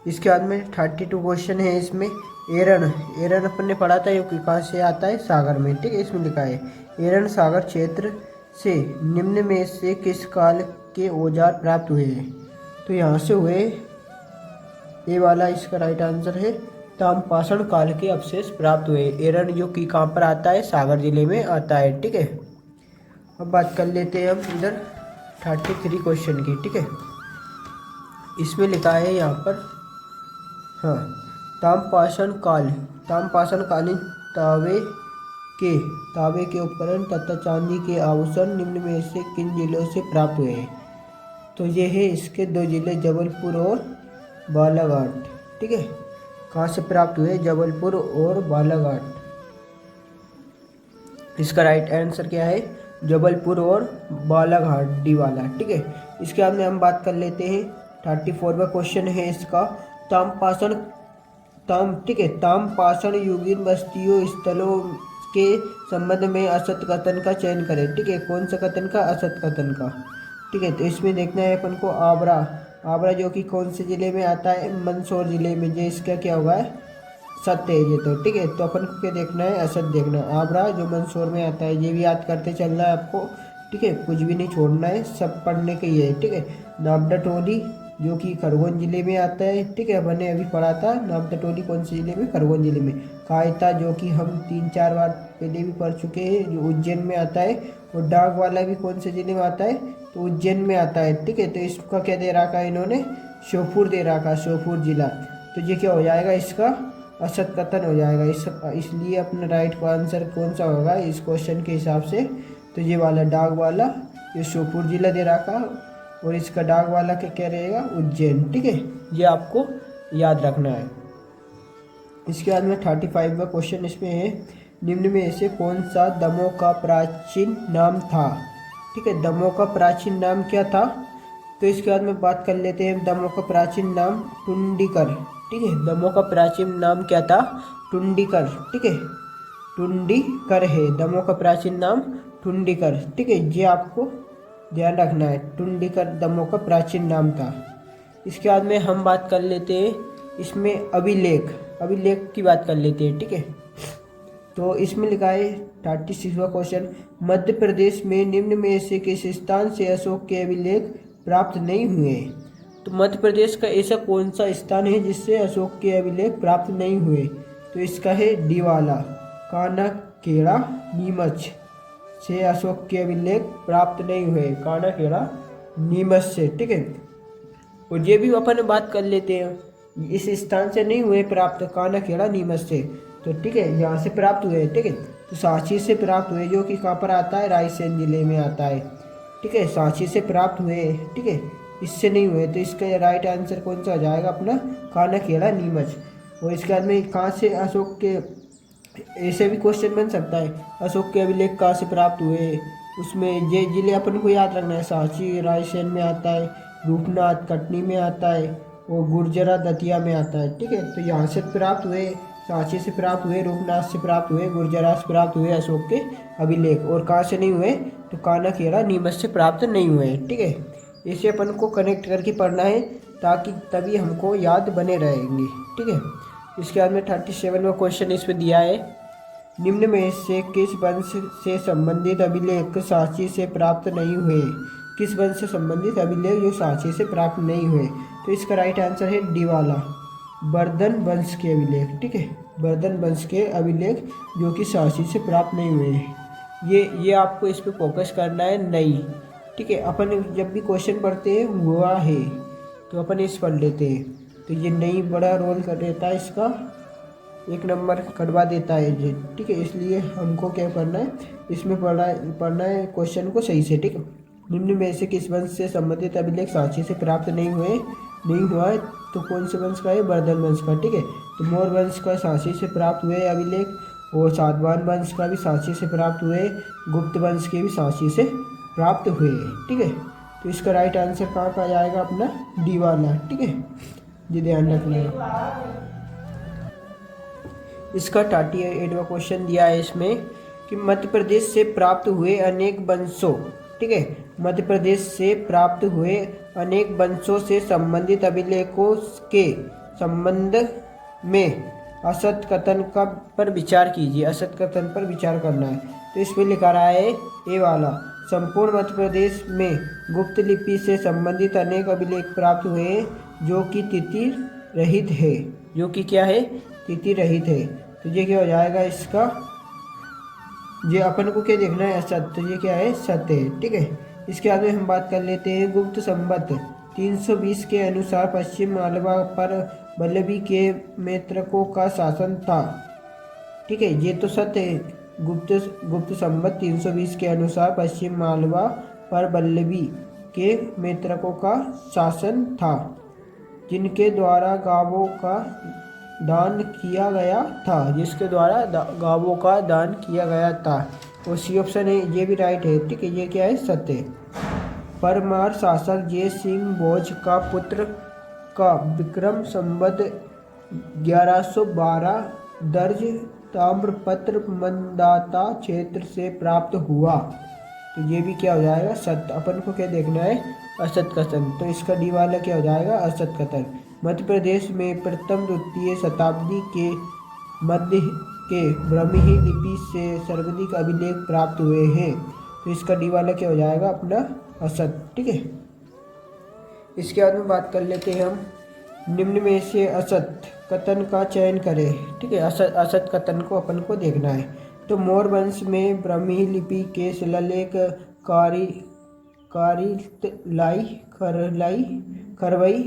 इसके बाद में 32 क्वेश्चन है। इसमें एरन, एरन अपन ने पढ़ा था, ये कहाँ से आता है, सागर में। ठीक है, इसमें लिखा है एरन सागर क्षेत्र से निम्न में से किस काल के औजार प्राप्त हुए। तो यहाँ से हुए, ये वाला इसका राइट आंसर है, ताम्रपाषाण काल के अवशेष प्राप्त हुए। एरन जो कि कहाँ पर आता है, सागर जिले में आता है। ठीक है, अब बात कर लेते हैं हम इधर 33 क्वेश्चन की। ठीक है, इसमें लिखा है यहाँ पर, हाँ, ताम्रपाषाण काल, ताम्रपाषाण कालीन तांबे के उपकरण तथा चांदी के आभूषण निम्न में से किन जिलों से प्राप्त हुए हैं। तो ये है इसके दो जिले, जबलपुर और बालाघाट। ठीक है, कहाँ से प्राप्त हुए, जबलपुर और बालाघाट। इसका राइट आंसर क्या है, जबलपुर और बालाघाट, डी वाला। ठीक है, इसके बाद में हम बात कर लेते हैं 34वां क्वेश्चन है इसका, ठीक है, ताम्रपाषाण युगीन बस्तियों स्थलों के संबंध में असत कथन का चयन करें। ठीक है, कौन सा कथन का, असत कथन का। ठीक है, तो इसमें देखना है अपन को आबरा, आबरा जो कि कौन से जिले में आता है, मंदसौर जिले में। ये इसका क्या होगा, सत्य है ये तो। ठीक है, तो अपन को क्या देखना है, असत देखना है। आबरा जो मंदसौर में आता है, ये भी याद करते चलना है आपको। ठीक है, कुछ भी नहीं छोड़ना है, सब पढ़ने के ही है। ठीक है, नाबदा टोली जो कि खरगोन जिले में आता है। ठीक है, मैंने अभी पढ़ा था, नाबदा टोली कौन से जिले में, खरगोन जिले में। कायता जो कि हम 3-4 बार पहले भी पढ़ चुके हैं, जो उज्जैन में आता है। और डाक वाला भी कौन से जिले में आता है, तो उज्जैन में आता है। ठीक है, तो इसका क्या दे रखा है इन्होंने, श्योपुर दे रखा, श्योपुर जिला। तो ये क्या हो जाएगा, इसका असत कथन हो जाएगा। इसलिए अपना राइट आंसर कौन सा होगा इस क्वेश्चन के हिसाब से, तो ये वाला डाक वाला, ये श्योपुर जिला दे रखा, और इसका डाक वाला क्या रहेगा, उज्जैन। ठीक है, ये आपको याद रखना है। इसके बाद में 35वां क्वेश्चन इसमें है, निम्न में से कौन सा दमोह का प्राचीन नाम था। ठीक है, दमोह का प्राचीन नाम क्या था, तो इसके बाद में बात कर लेते हैं दमोह का प्राचीन नाम टुंडीकर। ठीक है, दमोह का प्राचीन नाम क्या था, टुंडीकर। ठीक है, टुंडीकर है दमोह का प्राचीन नाम, टुंडीकर। ठीक है, ये आपको ध्यान रखना है, टुंडीकर दमोह का प्राचीन नाम था। इसके बाद में हम बात कर लेते हैं इसमें अभिलेख की बात कर लेते हैं। ठीक है, तो इसमें लिखा है 36वां क्वेश्चन, मध्य प्रदेश में निम्न में से किस स्थान से अशोक के अभिलेख प्राप्त नहीं हुए। तो मध्य प्रदेश का ऐसा कौन सा स्थान है जिससे अशोक के अभिलेख प्राप्त नहीं हुए, तो इसका है डीवाला, कानाखेड़ा, नीमच से अशोक के अभिलेख प्राप्त नहीं हुए, कानाखेड़ा, नीमच से। ठीक है, और ये भी अपन बात कर लेते हैं, इस स्थान से नहीं हुए प्राप्त, कानाखेड़ा, नीमच से। तो ठीक है, यहाँ से प्राप्त हुए। ठीक है, तो सांची से प्राप्त हुए, जो कि कहाँ पर आता है, रायसेन जिले में आता है। ठीक है, सांची से प्राप्त हुए। ठीक है, इससे नहीं हुए, तो इसका राइट आंसर कौन सा हो जाएगा अपना, कानाखेड़ा, नीमच। और इसके बाद में कहाँ से अशोक के, ऐसे भी क्वेश्चन बन सकता है, अशोक के अभिलेख कहाँ से प्राप्त हुए, उसमें ये जिले अपन को याद रखना है, सांची रायसेन में आता है, रूपनाथ कटनी में आता है, और गुर्जरा दतिया में आता है। ठीक है, तो यहाँ से प्राप्त हुए, सांची से प्राप्त हुए, रूपनाथ से प्राप्त हुए, गुर्जरा से प्राप्त हुए अशोक के अभिलेख। और कहाँ से नहीं हुए, तो कानाखेड़ा, नीमच से प्राप्त नहीं हुए। ठीक है, इसे अपन को कनेक्ट करके पढ़ना है, ताकि तभी हमको याद बने रहेंगे। ठीक है, इसके बाद में 37वां क्वेश्चन इसमें दिया है, निम्न में से किस वंश से संबंधित अभिलेख सांची से प्राप्त नहीं हुए। किस वंश से संबंधित अभिलेख जो सांची से प्राप्त नहीं हुए, तो इसका राइट आंसर है डी वाला, वर्धन वंश के अभिलेख। ठीक है, वर्धन वंश के अभिलेख जो कि सांची से प्राप्त नहीं हुए। ये आपको इस पर फोकस करना है, नहीं। ठीक है, अपन जब भी क्वेश्चन पढ़ते हैं हुआ है, तो अपन इस पढ़ लेते हैं, तो ये नहीं बड़ा रोल कर देता है इसका। 1 नंबर कटवा देता है ये, ठीक है। इसलिए हमको क्या करना है, इसमें पढ़ना है क्वेश्चन को सही से, ठीक है। निम्न में से किस वंश से संबंधित अभिलेख सांची से प्राप्त नहीं हुआ है, तो कौन से वंश का है, वर्धन वंश का, ठीक है। तो मौर्य वंश का सांची से प्राप्त हुए अभिलेख, और सातवाहन वंश का भी सांची से प्राप्त हुए, गुप्त वंश के भी सांची से प्राप्त हुए, ठीक है। तो इसका राइट आंसर कहाँ जाएगा, अपना डी वाला, ठीक है। ये ध्यान रखना है। इसका 38वां क्वेश्चन दिया है इसमें कि मध्य प्रदेश से प्राप्त हुए अनेक वंशों, ठीक है, मध्य प्रदेश से प्राप्त हुए अनेक वंशों से संबंधित अभिलेखों के संबंध में असत कथन का पर विचार कीजिए। असत कथन पर विचार करना है। तो इसमें लिखा रहा है ए वाला, संपूर्ण मध्य प्रदेश में गुप्त लिपि से संबंधित अनेक अभिलेख प्राप्त हुए हैं जो कि तिथि रहित है, जो कि क्या है, तिथि रहित है। तो ये क्या हो जाएगा इसका, ये अपन को क्या देखना है, असत, तो ये क्या है, सत्य है, ठीक है। इसके आगे हम बात कर लेते हैं गुप्त संवत 320 के अनुसार पश्चिम मालवा पर वल्लभी के मेत्रकों का शासन था, ठीक है। ये तो सत्य है। गुप्त संवत 320 के अनुसार पश्चिम मालवा पर वल्लभी के मेत्रकों का शासन था, जिनके द्वारा गांवों का दान किया गया था, जिसके द्वारा गांवों का दान किया गया था। और सी ऑप्शन है, ये भी राइट है, ठीक है। ये क्या है, सत्य। परमार शासक जय सिंह भोज का पुत्र का विक्रम संवत 1112 दर्ज ताम्रपत्र मंदाता क्षेत्र से प्राप्त हुआ। तो ये भी क्या हो जाएगा, सत्य। अपन को क्या देखना है, असत कथन। तो इसका डी वाला क्या हो जाएगा, असत कथन। मध्य प्रदेश में प्रथम द्वितीय शताब्दी के मध्य के ब्राह्मी लिपि से सर्वाधिक अभिलेख प्राप्त हुए हैं। तो इसका डी वाला क्या हो जाएगा, अपना असत, ठीक है। इसके बाद में बात कर लेते हैं हम, निम्न में से असत कथन का चयन करें, ठीक है। असत कथन को अपन को देखना है। तो मौर्य वंश में ब्राह्मी लिपि के शिलालेख खरवई,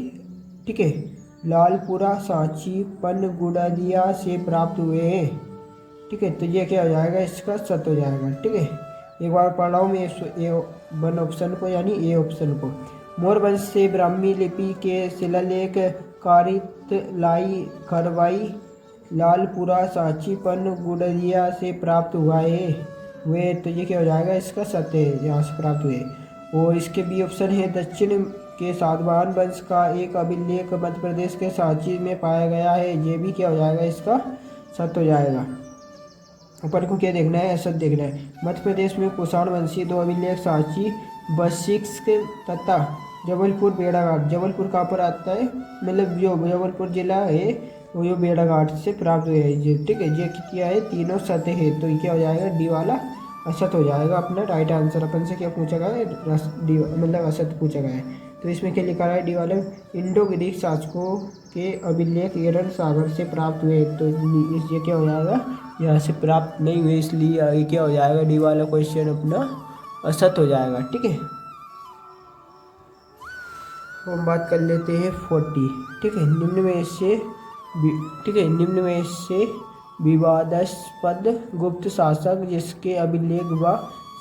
ठीक है, लालपुरा, सांची, पनगुड़िया से प्राप्त हुए हैं, ठीक है। तो ये क्या हो जाएगा, इसका सत्य हो जाएगा, ठीक है। एक बार पढ़ रहा हूँ मैं ए वन ऑप्शन को, यानी ए ऑप्शन को। मौर्य वंश से ब्राह्मी लिपि के शिलालेख खरवई, लालपुरा, सांची, पनगुड़िया से प्राप्त हुए, तो ये क्या हो जाएगा, इसका सत्य है, यहाँ से प्राप्त हुए। और इसके बी ऑप्शन है, दक्षिण के सातवाहन वंश का एक अभिलेख मध्य प्रदेश के सांची में पाया गया है। ये भी क्या हो जाएगा, इसका सत्य हो जाएगा। अपन को क्या देखना है, असत देखना है। मध्य प्रदेश में कुषाण वंशी 2 अभिलेख सांची, बशिष्क तथा जबलपुर बेड़ाघाट, जबलपुर कहाँ पर आता है, मतलब जो जबलपुर जिला है वो जो बेड़ाघाट से प्राप्त हुए हैं, ठीक है। ये क्या है, तीनों सत्य है। तो ये क्या हो जाएगा, डी वाला असत हो जाएगा अपना राइट आंसर। अपन से क्या पूछा गया है, डी मतलब असत पूछा गया है। तो इसमें क्या लिखा है, डी वाले, इंडो ग्रीक शासकों के अभिलेख एरन सागर से प्राप्त हुए। तो ये क्या हो जाएगा, यहाँ से प्राप्त नहीं हुए, इसलिए ये क्या हो जाएगा, डी वाला क्वेश्चन अपना असत हो जाएगा, ठीक है। हम बात कर लेते हैं 40, ठीक है। निम्न में से विवादास्पद गुप्त शासक जिसके अभिलेख व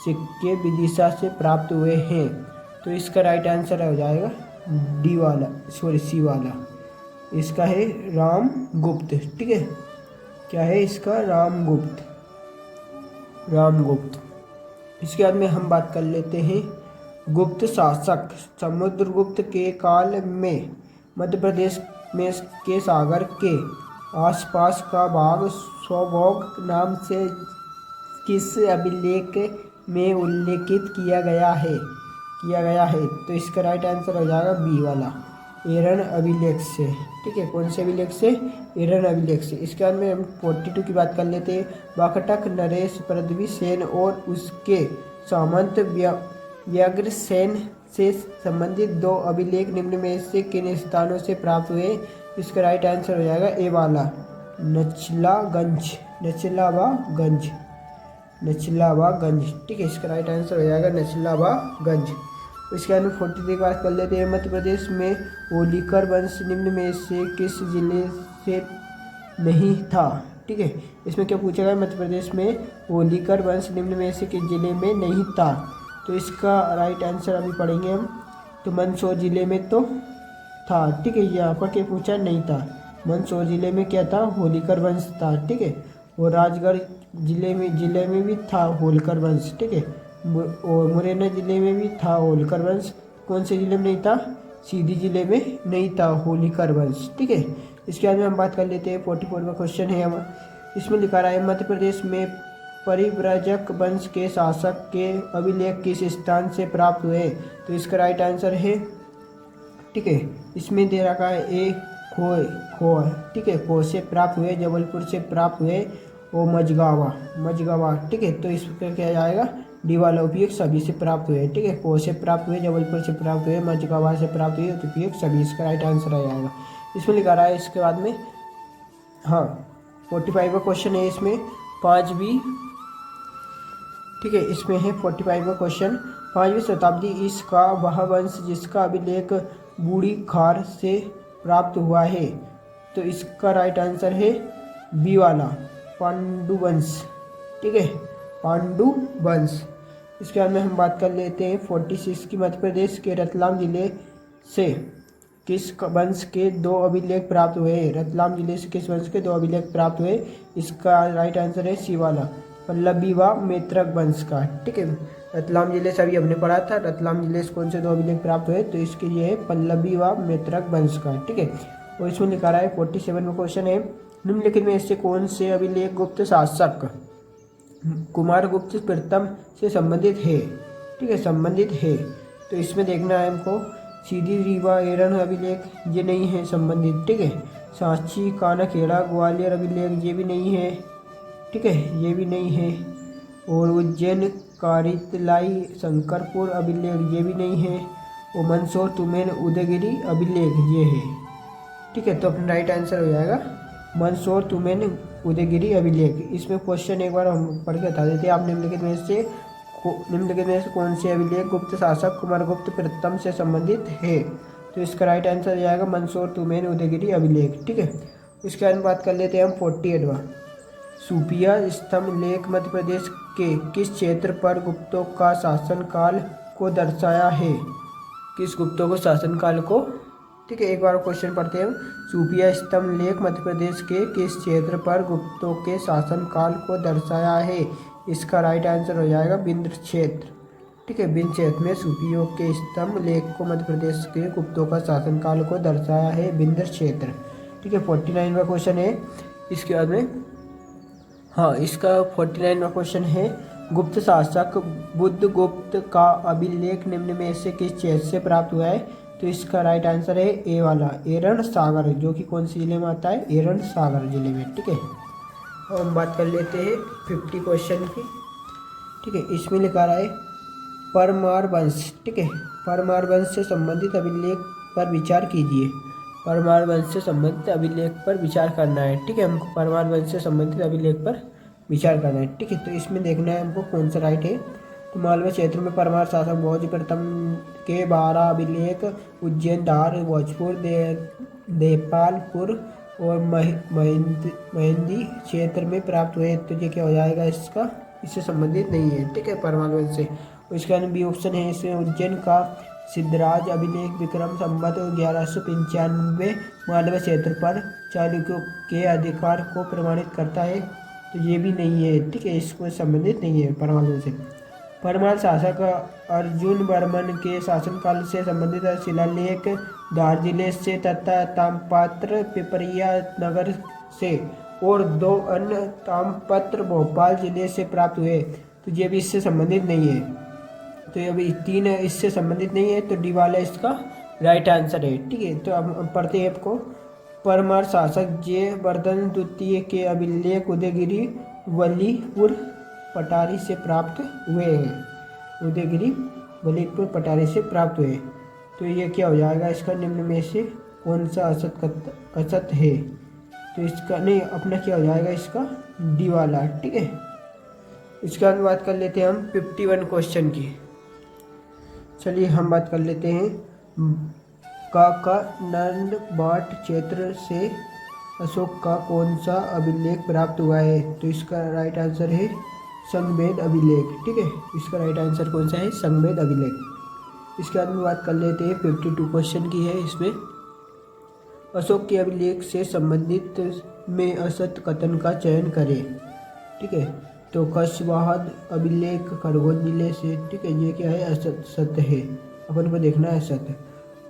सिक्के विदिशा से प्राप्त हुए हैं। तो इसका राइट आंसर हो जाएगा डी वाला, सॉरी सी वाला। इसका है रामगुप्त, ठीक है। क्या है इसका, रामगुप्त। इसके बाद में हम बात कर लेते हैं गुप्त शासक। समुद्रगुप्त के काल में मध्य प्रदेश में के सागर के आसपास का भाग स्वभोग नाम से किस अभिलेख में उल्लेखित किया गया है। तो इसका राइट आंसर हो जाएगा बी वाला, एरन अभिलेख से, ठीक है। कौन से अभिलेख से, एरन अभिलेख से। इसके बाद में हम 42 की बात कर लेते हैं। वाकटक नरेश पृथ्वी सेन और उसके सामंत व्याघ्रसेन से संबंधित 2 अभिलेख निम्न में से किन स्थानों से प्राप्त हुए। इसका राइट आंसर हो जाएगा ए वाला, नचलागंज, ठीक है। इसका राइट आंसर हो जाएगा नचलाबागंज। इसके बाद 43 की बात कर लेते हैं। मध्य प्रदेश में होलिकर वंश निम्न में से किस जिले से नहीं था। ठीक है, इसमें क्या पूछा गया, मध्य प्रदेश में होलीकर वंश निम्न में से किस जिले में नहीं था। तो इसका राइट आंसर अभी पढ़ेंगे हम। तो मंदसौर जिले में तो था। ठीक है, यहाँ पर क्या पूछा, नहीं था। मंदसौर जिले में क्या था, होलीकर वंश था। ठीक है, और राजगढ़ जिले में भी था होलकर वंश। ठीक है, और मुरैना जिले में भी था होलकर वंश। कौन से जिले में नहीं था, सीधी जिले में नहीं था होलीकर वंश। ठीक है, इसके बाद में हम बात कर लेते हैं 44वां क्वेश्चन है हम। इसमें लिखा रहा है, मध्य प्रदेश में परिव्राजक वंश के शासक के अभिलेख किस स्थान से प्राप्त हुए। तो इसका राइट आंसर है, ठीक है, इसमें दे रखा है ए खो। ठीक है, खो से प्राप्त हुए, जबलपुर से प्राप्त हुए, और मझगावा। ठीक है, तो इसका क्या जाएगा, डी वाला उपयोग सभी से प्राप्त हुए। ठीक है, खो से प्राप्त हुए, जबलपुर से प्राप्त हुए, मझगावा से प्राप्त हुए, उपयोग सभी, इसका राइट आंसर आ जाएगा। इसमें लिखा रहा है इसके बाद में, हाँ 45वां क्वेश्चन है इसमें 5वीं। ठीक है, इसमें है 45वां क्वेश्चन, 5वीं शताब्दी इसका वह वंश जिसका अभिलेख बूढ़ी खार से प्राप्त हुआ है। तो इसका राइट आंसर है बी वाला, पांडु वंश। ठीक है, पांडु वंश। इसके बाद में हम बात कर लेते हैं 46 की, मध्य प्रदेश के रतलाम जिले से किस वंश के 2 अभिलेख प्राप्त हुए। रतलाम जिले से किस वंश के 2 अभिलेख प्राप्त हुए। इसका राइट आंसर है सी वाला, पल्लवी व मैत्रक वंश का। ठीक है, रतलाम जिले से अभी हमने पढ़ा था, रतलाम जिले से कौन से 2 अभिलेख प्राप्त हुए। तो इसके लिए है पल्लवी व मैत्रक वंश का। ठीक है, और इसमें लिखा रहा है 47वां क्वेश्चन है, निम्नलिखित में से कौन से अभिलेख गुप्त शासक कुमार गुप्त प्रथम से संबंधित है। ठीक है, संबंधित है। तो इसमें देखना है हमको, सीधी रीवा एरन अभिलेख ये नहीं है संबंधित। ठीक है, सांची कानाखेड़ा ग्वालियर अभिलेख ये भी नहीं है। ठीक है, ये भी नहीं है। और उज्जैन कारितलाई शंकरपुर अभिलेख ये भी नहीं है। और मंदसौर तुमेन उदयगिरी अभिलेख ये है। ठीक है, तो अपना राइट आंसर हो जाएगा मंदसौर तुमेन उदयगिरी अभिलेख। इसमें क्वेश्चन एक बार हम पढ़ के बता देते हैं, आप निम्नलिखित में से कौन से अभिलेख गुप्त शासक कुमारगुप्त प्रथम से संबंधित है। तो इसका राइट आंसर हो जाएगा मंदसौर तुमेन उदयगिरी अभिलेख। ठीक है, इसके बाद बात कर लेते हैं हम 48वां, सूफिया स्तंभ लेख मध्य प्रदेश के किस क्षेत्र पर गुप्तों का शासनकाल को दर्शाया है। किस गुप्तों को शासनकाल को। ठीक है, एक बार क्वेश्चन पढ़ते हैं, सूफिया स्तंभ लेख मध्य प्रदेश के किस क्षेत्र पर गुप्तों के शासनकाल को दर्शाया है। इसका राइट आंसर हो जाएगा विंध्य क्षेत्र। ठीक है, विंध्य क्षेत्र में सूफियों के स्तंभ लेख को मध्य प्रदेश के गुप्तों का शासनकाल को दर्शाया है विंध्य क्षेत्र। ठीक है, 49वां क्वेश्चन है इसके बाद में, हाँ इसका 49वां क्वेश्चन है, गुप्त शासक बुद्धगुप्त का अभिलेख निम्न में से किस क्षेत्र से प्राप्त हुआ है। तो इसका राइट आंसर है ए वाला, एरन सागर, जो कि कौन सी जिले में आता है, एरन सागर जिले में। ठीक है, अब हम बात कर लेते हैं 50 क्वेश्चन की। ठीक है, इसमें लिखा रहा है परमार वंश। ठीक है, परमार वंश से संबंधित अभिलेख पर विचार कीजिए। परमार वंश से संबंधित अभिलेख पर विचार करना है। ठीक है, हमको परमार वंश से संबंधित अभिलेख पर विचार करना है। ठीक है, तो इसमें देखना है हमको कौन सा राइट है। तो मालवा क्षेत्र में परमार शासक भोज प्रथम के 12 अभिलेख उज्जैन, धार, भोजपुर, देपालपुर और महेंदी क्षेत्र में प्राप्त हुए। तो ये क्या हो जाएगा, इसका इससे संबंधित नहीं है। ठीक है, परमार वंश से। उसके बाद बी ऑप्शन है, इसमें उज्जैन का सिद्धराज अभिलेख विक्रम संवत 1195 मालवा क्षेत्र पर चालुक्यों के अधिकार को प्रमाणित करता है। तो ये भी नहीं है। ठीक है, इसको संबंधित नहीं है परमार वंश से। परमार शासक अर्जुन वर्मन के शासनकाल से संबंधित शिलालेख धार जिले से तथा तामपत्र पिपरिया नगर से और 2 अन्य तामपत्र भोपाल जिले से प्राप्त हुए। तो ये भी इससे संबंधित नहीं है। तो ये अभी 3 इससे संबंधित नहीं है, तो डी वाला इसका राइट आंसर है। ठीक है, तो अब पढ़ते हैं आपको, परमार शासक जयवर्धन द्वितीय के अभिलेख उदयगिरी वलीपुर पटारी से प्राप्त हुए हैं। उदयगिरी वलीपुर पटारी से प्राप्त हुए। तो ये क्या हो जाएगा, इसका निम्न में से कौन सा असत है। तो इसका नहीं, अपना क्या हो जाएगा, इसका डी वाला। ठीक है, इसके बाद बात कर लेते हैं हम 51 क्वेश्चन की। चलिए हम बात कर लेते हैं, काकानंद बाट क्षेत्र से अशोक का कौन सा अभिलेख प्राप्त हुआ है? तो इसका राइट आंसर है संगमेद अभिलेख। ठीक है, इसका राइट आंसर कौन सा है? संगमेद अभिलेख। इसके बाद में बात कर लेते हैं 52 क्वेश्चन की है। इसमें अशोक के अभिलेख से संबंधित में असत कथन का चयन करें। ठीक है, तो कछवाहा अभिलेख खरगोन जिले से, ठीक है, ये क्या है? असत सत्य है, अपन को देखना है सत्य।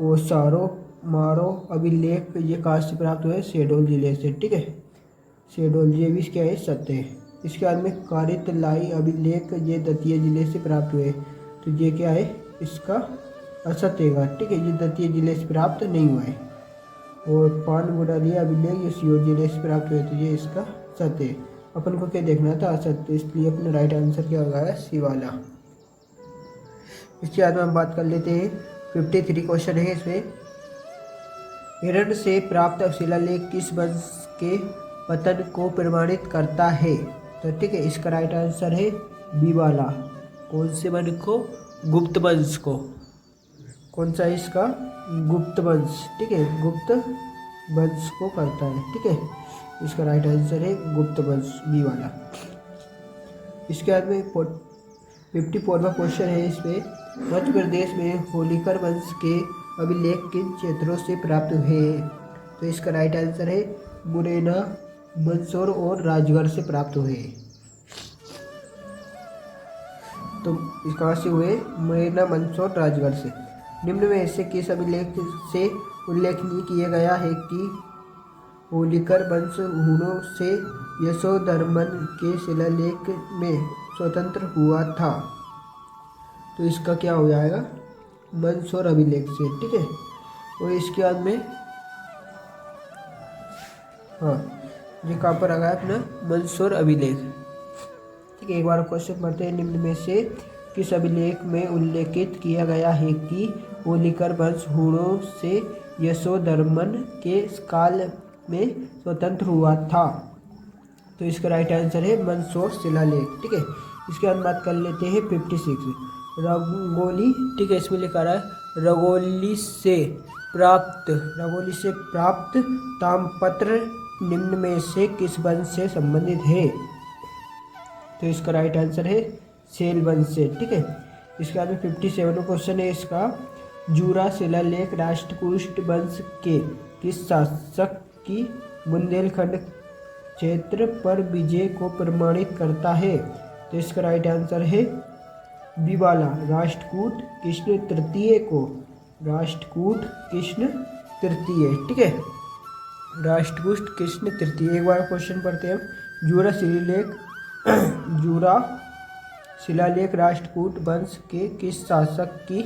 वो सारो मारो अभिलेख ये कहाँ से प्राप्त हुए? शहडोल जिले से। ठीक है, शहडोल, ये भी क्या है? सत्य है। इसके बाद में कारित लाई अभिलेख ये दतिया जिले से प्राप्त हुए, तो ये क्या है? इसका असत्य है। ठीक है, ये दतिया जिले से प्राप्त नहीं हुआ है। और पान गुड़ालिया अभिलेख ये सीहोर जिले से प्राप्त हुए, तो ये इसका सत्य है। अपन को क्या देखना था? असत्य, इसलिए अपना राइट आंसर क्या होगा? सी वाला। इसके बाद में हम बात कर लेते हैं 53 क्वेश्चन है। इसमें हिरण से प्राप्त शिलालेख किस वंश के पतन को प्रमाणित करता है? तो ठीक है, इसका राइट आंसर है बी वाला। कौन से वंश को? गुप्त वंश को। कौन सा है इसका? गुप्त वंश। ठीक है, गुप्त वंश को करता है। ठीक है, इसका राइट आंसर है गुप्त वंश, बी वाला। इसके बाद में 54वां क्वेश्चन है। इसमें मध्य प्रदेश में होलिकर वंश के अभिलेख किन क्षेत्रों से प्राप्त हुए? तो इसका राइट आंसर है मुरैना, मंदसौर और राजगढ़ से प्राप्त हुए। तो इस कहाँ से हुए? मुरैना, मंदसौर, राजगढ़ से। निम्न में से किस अभिलेख से उल्लेखनीय किया गया है कि होलिकर वंश हूणों से यशोधर्मन के शिलालेख में स्वतंत्र हुआ था? तो इसका क्या हो जाएगा? मंदसौर अभिलेख से। ठीक है, और इसके बाद में हाँ, ये कहाँ पर आ गया अपना? मंदसौर अभिलेख। ठीक है, एक बार क्वेश्चन पढ़ते हैं। निम्न में से किस अभिलेख में उल्लेखित किया गया है कि होलिकर वंश हूणों से यशोधर्मन के काल में स्वतंत्र हुआ था? तो इसका राइट आंसर है मंदसौर शिलालेख। ठीक है, इसके बाद बात कर लेते हैं 56 रंगोली। ठीक है, इसमें लिखा रहा है रंगोली से प्राप्त ताम्रपत्र निम्न में से किस वंश से संबंधित है? तो इसका राइट आंसर है सेल वंश से। ठीक है, इसके बाद में 57 क्वेश्चन है। इसका जूरा शिलालेख राष्ट्रकूट वंश के किस शासक की बुंदेलखंड क्षेत्र पर विजय को प्रमाणित करता है? तो इसका राइट आंसर है बी वाला, राष्ट्रकूट कृष्ण तृतीय को। राष्ट्रकूट कृष्ण तृतीय। ठीक है, राष्ट्रकूट कृष्ण तृतीय। एक बार क्वेश्चन पढ़ते हैं हम। जूरा शिलालेख राष्ट्रकूट वंश के किस शासक की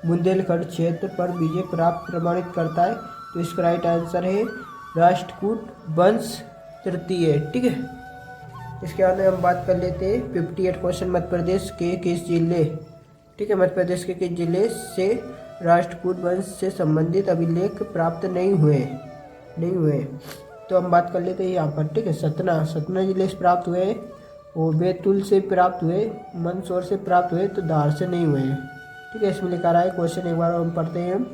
बुंदेलखंड क्षेत्र पर विजय प्राप्त प्रमाणित करता है? तो इसका राइट आंसर है राष्ट्रकूट वंश तृतीय। ठीक है, इसके बाद में हम बात कर लेते हैं 58 क्वेश्चन मध्य प्रदेश के किस जिले, ठीक है, मध्य प्रदेश के किस जिले से राष्ट्रकूट वंश से संबंधित अभिलेख प्राप्त नहीं हुए। तो हम बात कर लेते हैं यहाँ पर। ठीक है, सतना जिले से प्राप्त हुए, वो बैतूल से प्राप्त हुए, मंदसौर से प्राप्त हुए, तो धार से नहीं हुए। ठीक है, इसमें लिखा रहा है क्वेश्चन, एक बार हम पढ़ते हैं।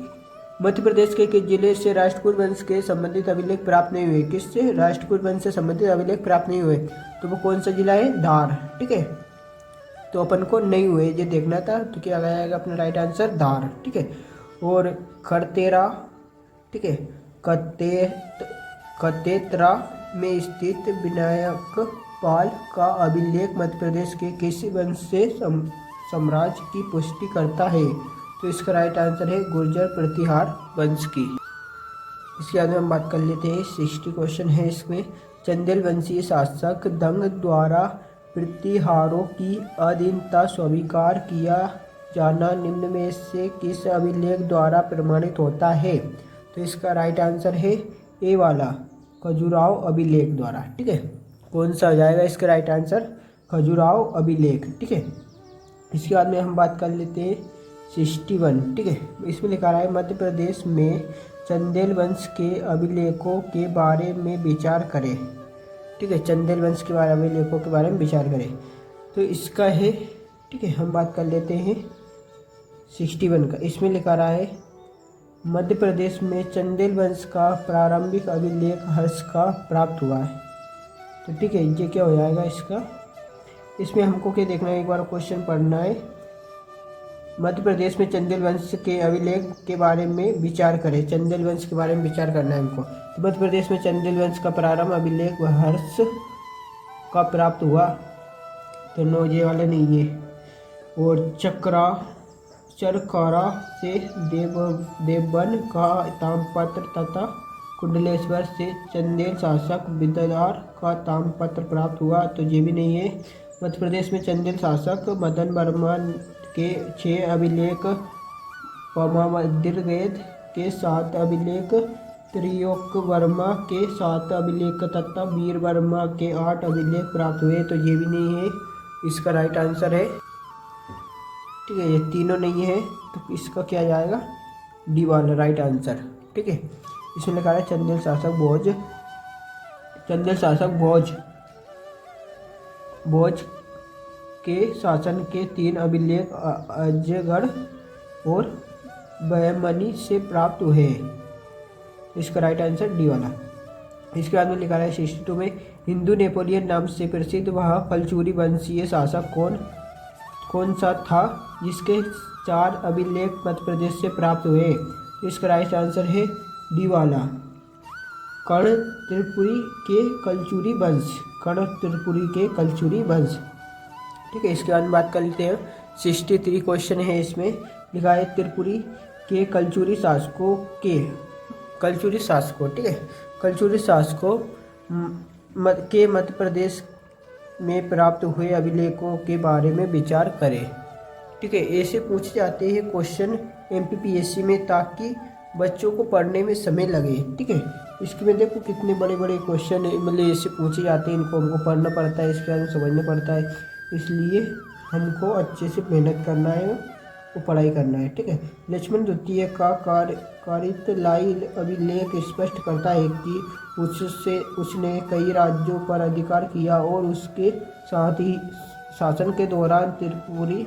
मध्य प्रदेश के किस जिले से राष्ट्रकूट वंश के संबंधित अभिलेख प्राप्त नहीं हुए? किससे राष्ट्रकूट वंश से संबंधित अभिलेख प्राप्त नहीं हुए? तो वो कौन सा जिला है? धार। ठीक है, तो अपन को नहीं हुए ये देखना था, तो क्या आएगा अपना राइट आंसर? धार। ठीक है, और खड़तेरा, ठीक है, खतेतरा में स्थित विनायक पाल का अभिलेख मध्य प्रदेश के किस वंश से साम्राज्य की पुष्टि करता है? तो इसका राइट आंसर है गुर्जर प्रतिहार वंश की। इसके बाद में हम बात कर लेते हैं 60 क्वेश्चन है इसमें। चंदेल वंशीय शासक दंग द्वारा प्रतिहारों की अधीनता स्वीकार किया जाना निम्न में से किस अभिलेख द्वारा प्रमाणित होता है? तो इसका राइट आंसर है ए वाला, खजुराहो अभिलेख द्वारा। ठीक है, कौन सा हो जाएगा इसका राइट आंसर? खजुराहो अभिलेख। ठीक है, इसके बाद में हम बात कर लेते हैं 61। ठीक है, इसमें लिखा रहा है मध्य प्रदेश में चंदेल वंश के अभिलेखों के बारे में विचार करें। ठीक है, चंदेल वंश के अभिलेखों के बारे में विचार करें, तो इसका है, ठीक है, हम बात कर लेते हैं 61 का। इसमें लिखा रहा है मध्य प्रदेश में चंदेल वंश का प्रारंभिक अभिलेख हर्ष का प्राप्त हुआ है। तो ठीक है, ये क्या हो जाएगा इसका। इसमें हमको क्या देखना है, एक बार क्वेश्चन पढ़ना है। मध्य प्रदेश में चंदेल वंश के अभिलेख के बारे में विचार करें। चंदेल वंश के बारे में विचार करना है हमको। तो मध्य प्रदेश में चंदेल वंश का प्रारंभ अभिलेख हर्ष का प्राप्त हुआ। तो नो, ये वाला नहीं है। और चरकारा से देवबन का ताम्रपत्र तथा कुंडलेश्वर से चंदेल शासक विद्याधर का ताम्रपत्र प्राप्त हुआ। तो ये भी नहीं है। मध्य प्रदेश में चंदेल शासक मदन वर्मा के 6 अभिलेख, पमादिर्वेद के 7 अभिलेख, त्रिलोक वर्मा के 7 अभिलेख तथा वीर वर्मा के 8 अभिलेख प्राप्त हुए। तो ये भी नहीं है, इसका राइट आंसर है। ठीक है, ये तीनों नहीं है, तो इसका क्या जाएगा, डी वाला राइट आंसर। ठीक है, इसमें लिखा है चंदेल शासक भोज के शासन के 3 अभिलेख अजयगढ़ और बहमनी से प्राप्त हुए। इसका राइट आंसर डी वाला। इसके बाद में लिखा है 62 में हिंदू नेपोलियन नाम से प्रसिद्ध वह कलचुरी वंशीय शासक कौन सा था जिसके 4 अभिलेख मध्य प्रदेश से प्राप्त हुए। इसका राइट आंसर है डी वाला, कर्ण त्रिपुरी के कलचुरी वंश। ठीक है, इसके बाद में बात कर लेते हैं। 63 क्वेश्चन है, इसमें लिखा है त्रिपुरी के कलचुरी शासकों। ठीक है, कलचुरी शासकों के मध्य प्रदेश में प्राप्त हुए अभिलेखों के बारे में विचार करें। ठीक है, ऐसे पूछे जाते हैं क्वेश्चन MPPSC में, ताकि बच्चों को पढ़ने में समय लगे। ठीक है, इसके में देखो कितने बड़े बड़े क्वेश्चन मतलब ऐसे पूछे जाते हैं, इनको हमको पढ़ना पड़ता है, इसके बारे में समझना पड़ता है, इसलिए हमको अच्छे से मेहनत करना है और पढ़ाई करना है। ठीक है, लक्ष्मण द्वितीय का कारित लाई अभिलेख स्पष्ट करता है कि उसने कई राज्यों पर अधिकार किया और उसके साथ ही शासन के दौरान त्रिपुरी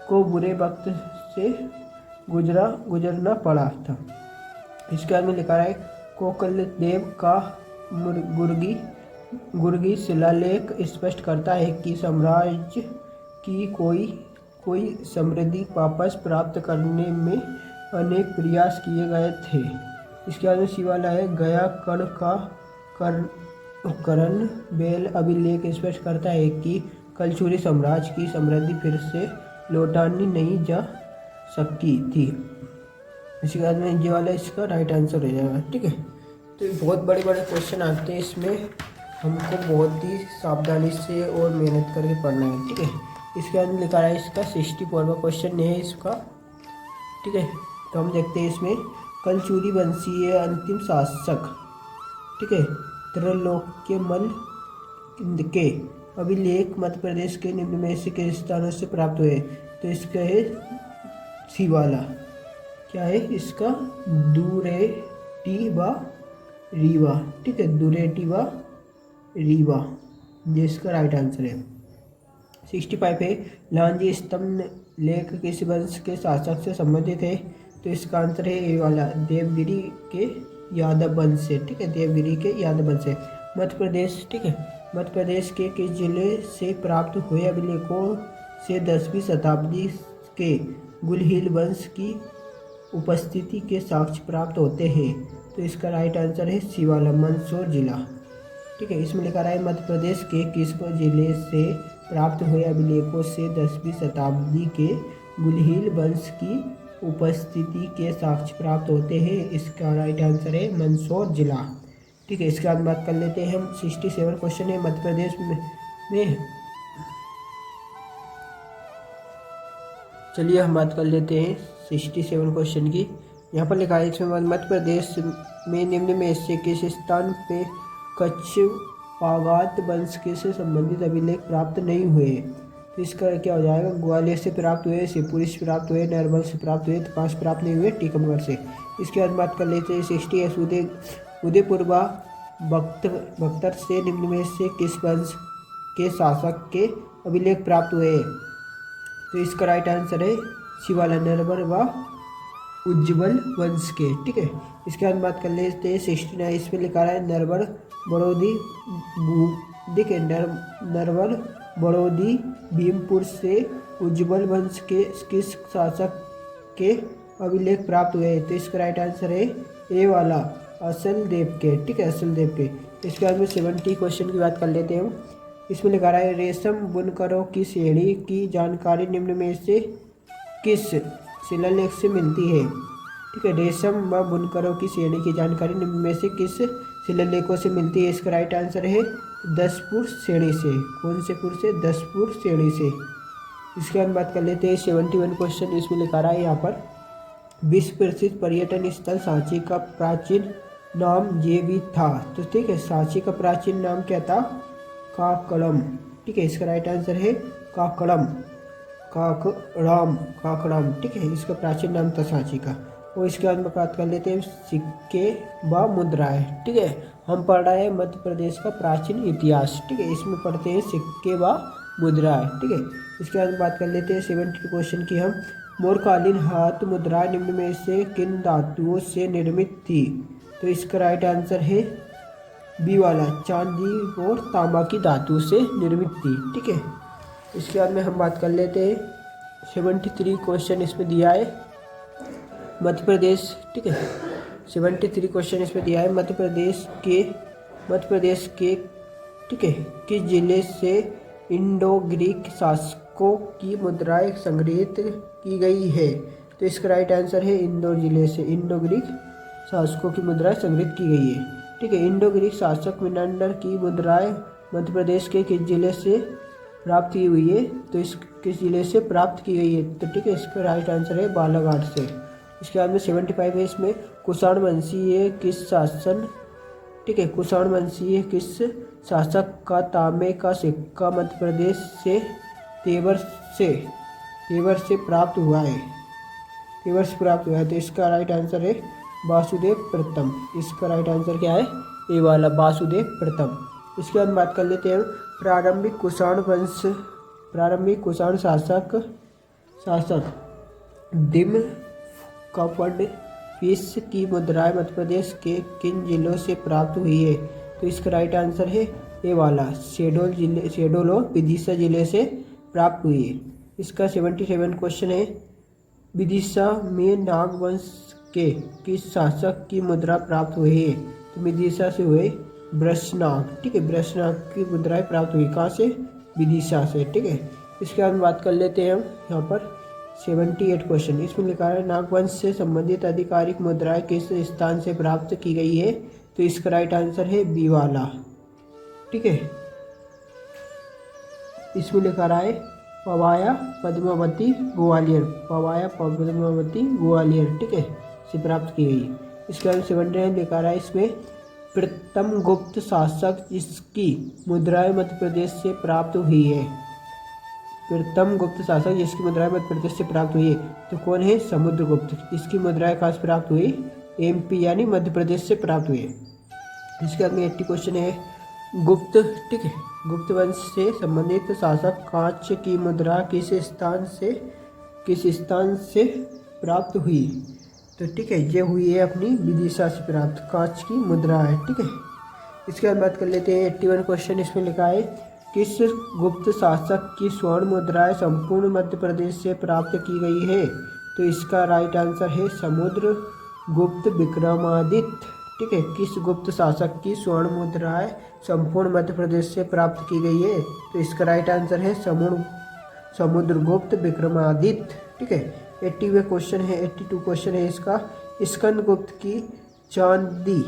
को बुरे वक्त से गुजरना पड़ा था। इसके बाद में लिखा है कोकलदेव का गुर्गी शिलालेख स्पष्ट करता है कि साम्राज्य की कोई समृद्धि वापस प्राप्त करने में अनेक प्रयास किए गए थे। इसके बाद में शिवाला है गया कर्ण का करण बेल अभिलेख स्पष्ट करता है कि कलचुरी साम्राज्य की समृद्धि फिर से लौटानी नहीं जा सकी थी। इसके बाद में ये वाला इसका राइट आंसर हो जाएगा। ठीक है, तो बहुत बड़े बड़े क्वेश्चन आते हैं, इसमें हमको बहुत ही सावधानी से और मेहनत करके पढ़ना है। ठीक है, इसके बाद में लिखा है इसका 64वां क्वेश्चन है इसका। ठीक है, तो हम देखते हैं इसमें कलचुरी वंशीय अंतिम शासक, ठीक है, त्रैलोक्यमल के अभिलेख मध्य प्रदेश के निम्न में से किस स्थानों से प्राप्त हुए। तो इसका है सी वाला, क्या है इसका, दुरेटी व रीवा। ठीक है, दुरेटी व रीवा, ये इसका राइट आंसर है। 65 है लांजी स्तंभ लेख किस वंश के शासक से संबंधित है। तो इसका आंसर है ए वाला, देवगिरी के यादव वंश से। ठीक है, देवगिरी के यादव वंश से। मध्य प्रदेश, ठीक है, मध्य प्रदेश के किस जिले से प्राप्त हुए अभिलेखों से 10वीं शताब्दी के गुलहील वंश की उपस्थिति के साक्ष्य प्राप्त होते हैं। तो इसका राइट आंसर है सी वाला, मंदसौर जिला। ठीक है, इसमें लिखा रहा है मध्य प्रदेश के किस जिले से प्राप्त हुए अभिलेखों से 10वीं शताब्दी के गुलहील वंश की उपस्थिति के साक्ष्य प्राप्त होते हैं। इसका राइट आंसर है मंदसौर जिला। ठीक है, इसके बाद बात कर लेते हैं हम 67 क्वेश्चन है मध्य प्रदेश में। चलिए हम बात कर लेते हैं 67 क्वेश्चन की। यहाँ पर लिखा है इसमें मध्य प्रदेश में निम्न में से किस स्थान पे कच्छवागात वंश के से संबंधित अभिलेख प्राप्त नहीं हुए। तो इसका क्या हो जाएगा, ग्वालियर से प्राप्त हुए, शिवपुरी से प्राप्त हुए, नरमल से प्राप्त हुए, तो 5 प्राप्त नहीं हुए टीकमगढ़ से। इसके बाद बात कर लेते हैं 60 उदयपुर व बख्तर से निम्न में से किस वंश के शासक के अभिलेख प्राप्त हुए। तो इसका राइट आंसर है शिवाला, नरमल व उज्ज्वल वंश के। ठीक है, इसके बाद बात कर लेते हैं 69। इसमें लिखा है नरवर बड़ौदी ठीक है, नरवर बड़ौदी भीमपुर से उज्ज्वल वंश के किस शासक के अभिलेख प्राप्त हुए? तो इसका राइट आंसर है ए वाला, असल देव के। ठीक है, असल देव के। इसके बाद में 70 क्वेश्चन की बात कर लेते हैं हम। इसमें लिखा है रेशम बुनकरों की श्रेणी की जानकारी निम्न में से किस शिलालेख से मिलती है? ठीक है, रेशम व बुनकरों की श्रेणी की जानकारी निम्न में से किस शिलालेखों से मिलती है? इसका राइट आंसर है दसपुर श्रेणी से। कौन से पुर से? दसपुर श्रेणी से। इसके बाद बात कर लेते हैं 71 क्वेश्चन। इसमें लिखा रहा है यहाँ पर विश्व प्रसिद्ध पर्यटन स्थल सांची का प्राचीन नाम ये भी था। तो ठीक है, सांची का प्राचीन नाम क्या था? काकड़म। ठीक है, इसका राइट आंसर है काकड़म, काकड़म। ठीक है, इसका प्राचीन नाम था सांची का। और इसके बाद में बात कर लेते हैं सिक्के व मुद्राएं। ठीक है, हम पढ़ रहे हैं मध्य प्रदेश का प्राचीन इतिहास। ठीक है, इसमें पढ़ते हैं सिक्के व मुद्राएं। ठीक है, इसके बाद बात कर लेते हैं 70 क्वेश्चन की हम। मौर्यकालीन हाथ मुद्राएं निम्न में से किन धातुओं से निर्मित थी? तो इसका राइट आंसर है बी वाला, चांदी और तांबा की धातु से निर्मित थी। ठीक है, इसके बाद में हम बात कर लेते हैं 73 क्वेश्चन इसमें दिया है मध्य प्रदेश। ठीक है, 73 क्वेश्चन इसमें दिया है मध्य प्रदेश के ठीक है किस जिले से इंडो ग्रीक शासकों की मुद्राएं संग्रहित की गई है? तो इसका राइट आंसर है इंदौर जिले से इंडो ग्रीक शासकों की मुद्राएं संग्रहित की गई है। ठीक है, इंडो ग्रीक शासक मिनांडर की मुद्राएं मध्य प्रदेश के किस जिले से प्राप्त की हुई है? तो इस किस जिले से प्राप्त की गई है? तो ठीक है, इसका राइट आंसर है बालाघाट से। इसके बाद में 75 है। इसमें कुषाण वंशीय किस शासन ठीक है, कुषाण वंशीय किस शासक का तांबे का सिक्का मध्य प्रदेश से तेवर से प्राप्त हुआ है? तेवर से प्राप्त हुआ है। तो इसका राइट आंसर है वासुदेव प्रथम। इसका राइट आंसर क्या है? ए वाला, वासुदेव प्रथम। इसके बाद बात कर लेते हैं प्रारंभिक कुषाण शासक दिम कपड पीस की मुद्राएं मध्य प्रदेश के किन जिलों से प्राप्त हुई है? तो इसका राइट आंसर है ए वाला, शहडोल और विदिशा जिले से प्राप्त हुई है। इसका 77 क्वेश्चन है विदिशा में नागवंश के किस शासक की मुद्रा प्राप्त हुई है? तो विदिशा से हुए वृषनाग। ठीक है, वृषनाग की मुद्राएं प्राप्त हुई कहाँ से? विदिशा से। ठीक है, इसके बाद बात कर लेते हैं हम यहाँ पर 78 क्वेश्चन। इसमें लिखा है नागवंश से संबंधित आधिकारिक मुद्राएं किस स्थान से प्राप्त की गई है? तो इसका राइट आंसर है बी वाला। ठीक है, इसमें लिखा रहा है पवाया पद्मावती ग्वालियर। ठीक है, से प्राप्त की गई। इसके बाद 79 लिखा रहा है इसमें प्रथम गुप्त शासक जिसकी मुद्राएं मध्य प्रदेश से प्राप्त हुई है? प्रथम गुप्त शासक जिसकी मुद्राएं मध्य प्रदेश से प्राप्त हुई है तो कौन है? समुद्रगुप्त। इसकी मुद्राएं कहाँ से प्राप्त हुई? एमपी यानी मध्य प्रदेश से प्राप्त हुई है। इसके बाद में 80 क्वेश्चन है गुप्त। ठीक है, गुप्त वंश से संबंधित शासक कांच की मुद्रा किस स्थान से प्राप्त हुई? तो ठीक है, ये हुई है अपनी विदिशा से प्राप्त कांच की मुद्रा है। ठीक है, इसके बाद बात कर लेते हैं 81 क्वेश्चन। इसमें लिखा है किस गुप्त शासक की स्वर्ण मुद्राएं संपूर्ण मध्य प्रदेश से प्राप्त की गई है? तो इसका राइट आंसर है समुद्रगुप्त विक्रमादित्य। ठीक है, किस गुप्त शासक की स्वर्ण मुद्राएं संपूर्ण मध्य प्रदेश से प्राप्त की गई है? तो इसका राइट आंसर है समुद्रगुप्त विक्रमादित्य। ठीक है, 82 क्वेश्चन है। 82 क्वेश्चन है इसका स्कंदगुप्त की चांदी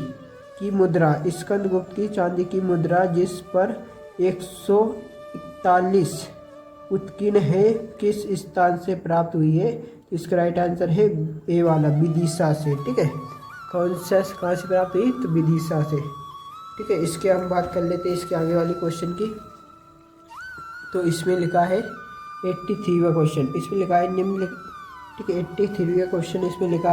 की मुद्रा जिस पर 141 उत्कीर्ण है किस स्थान से प्राप्त हुई है? तो इसका राइट आंसर है ए वाला, विदिशा से। ठीक है, कहाँ से प्राप्त हुई? तो विदिशा से। ठीक है, इसके हम बात कर लेते हैं इसके आगे वाली क्वेश्चन की। तो इसमें लिखा है 83वां क्वेश्चन। इसमें लिखा है ठीक है, 83वां क्वेश्चन इसमें लिखा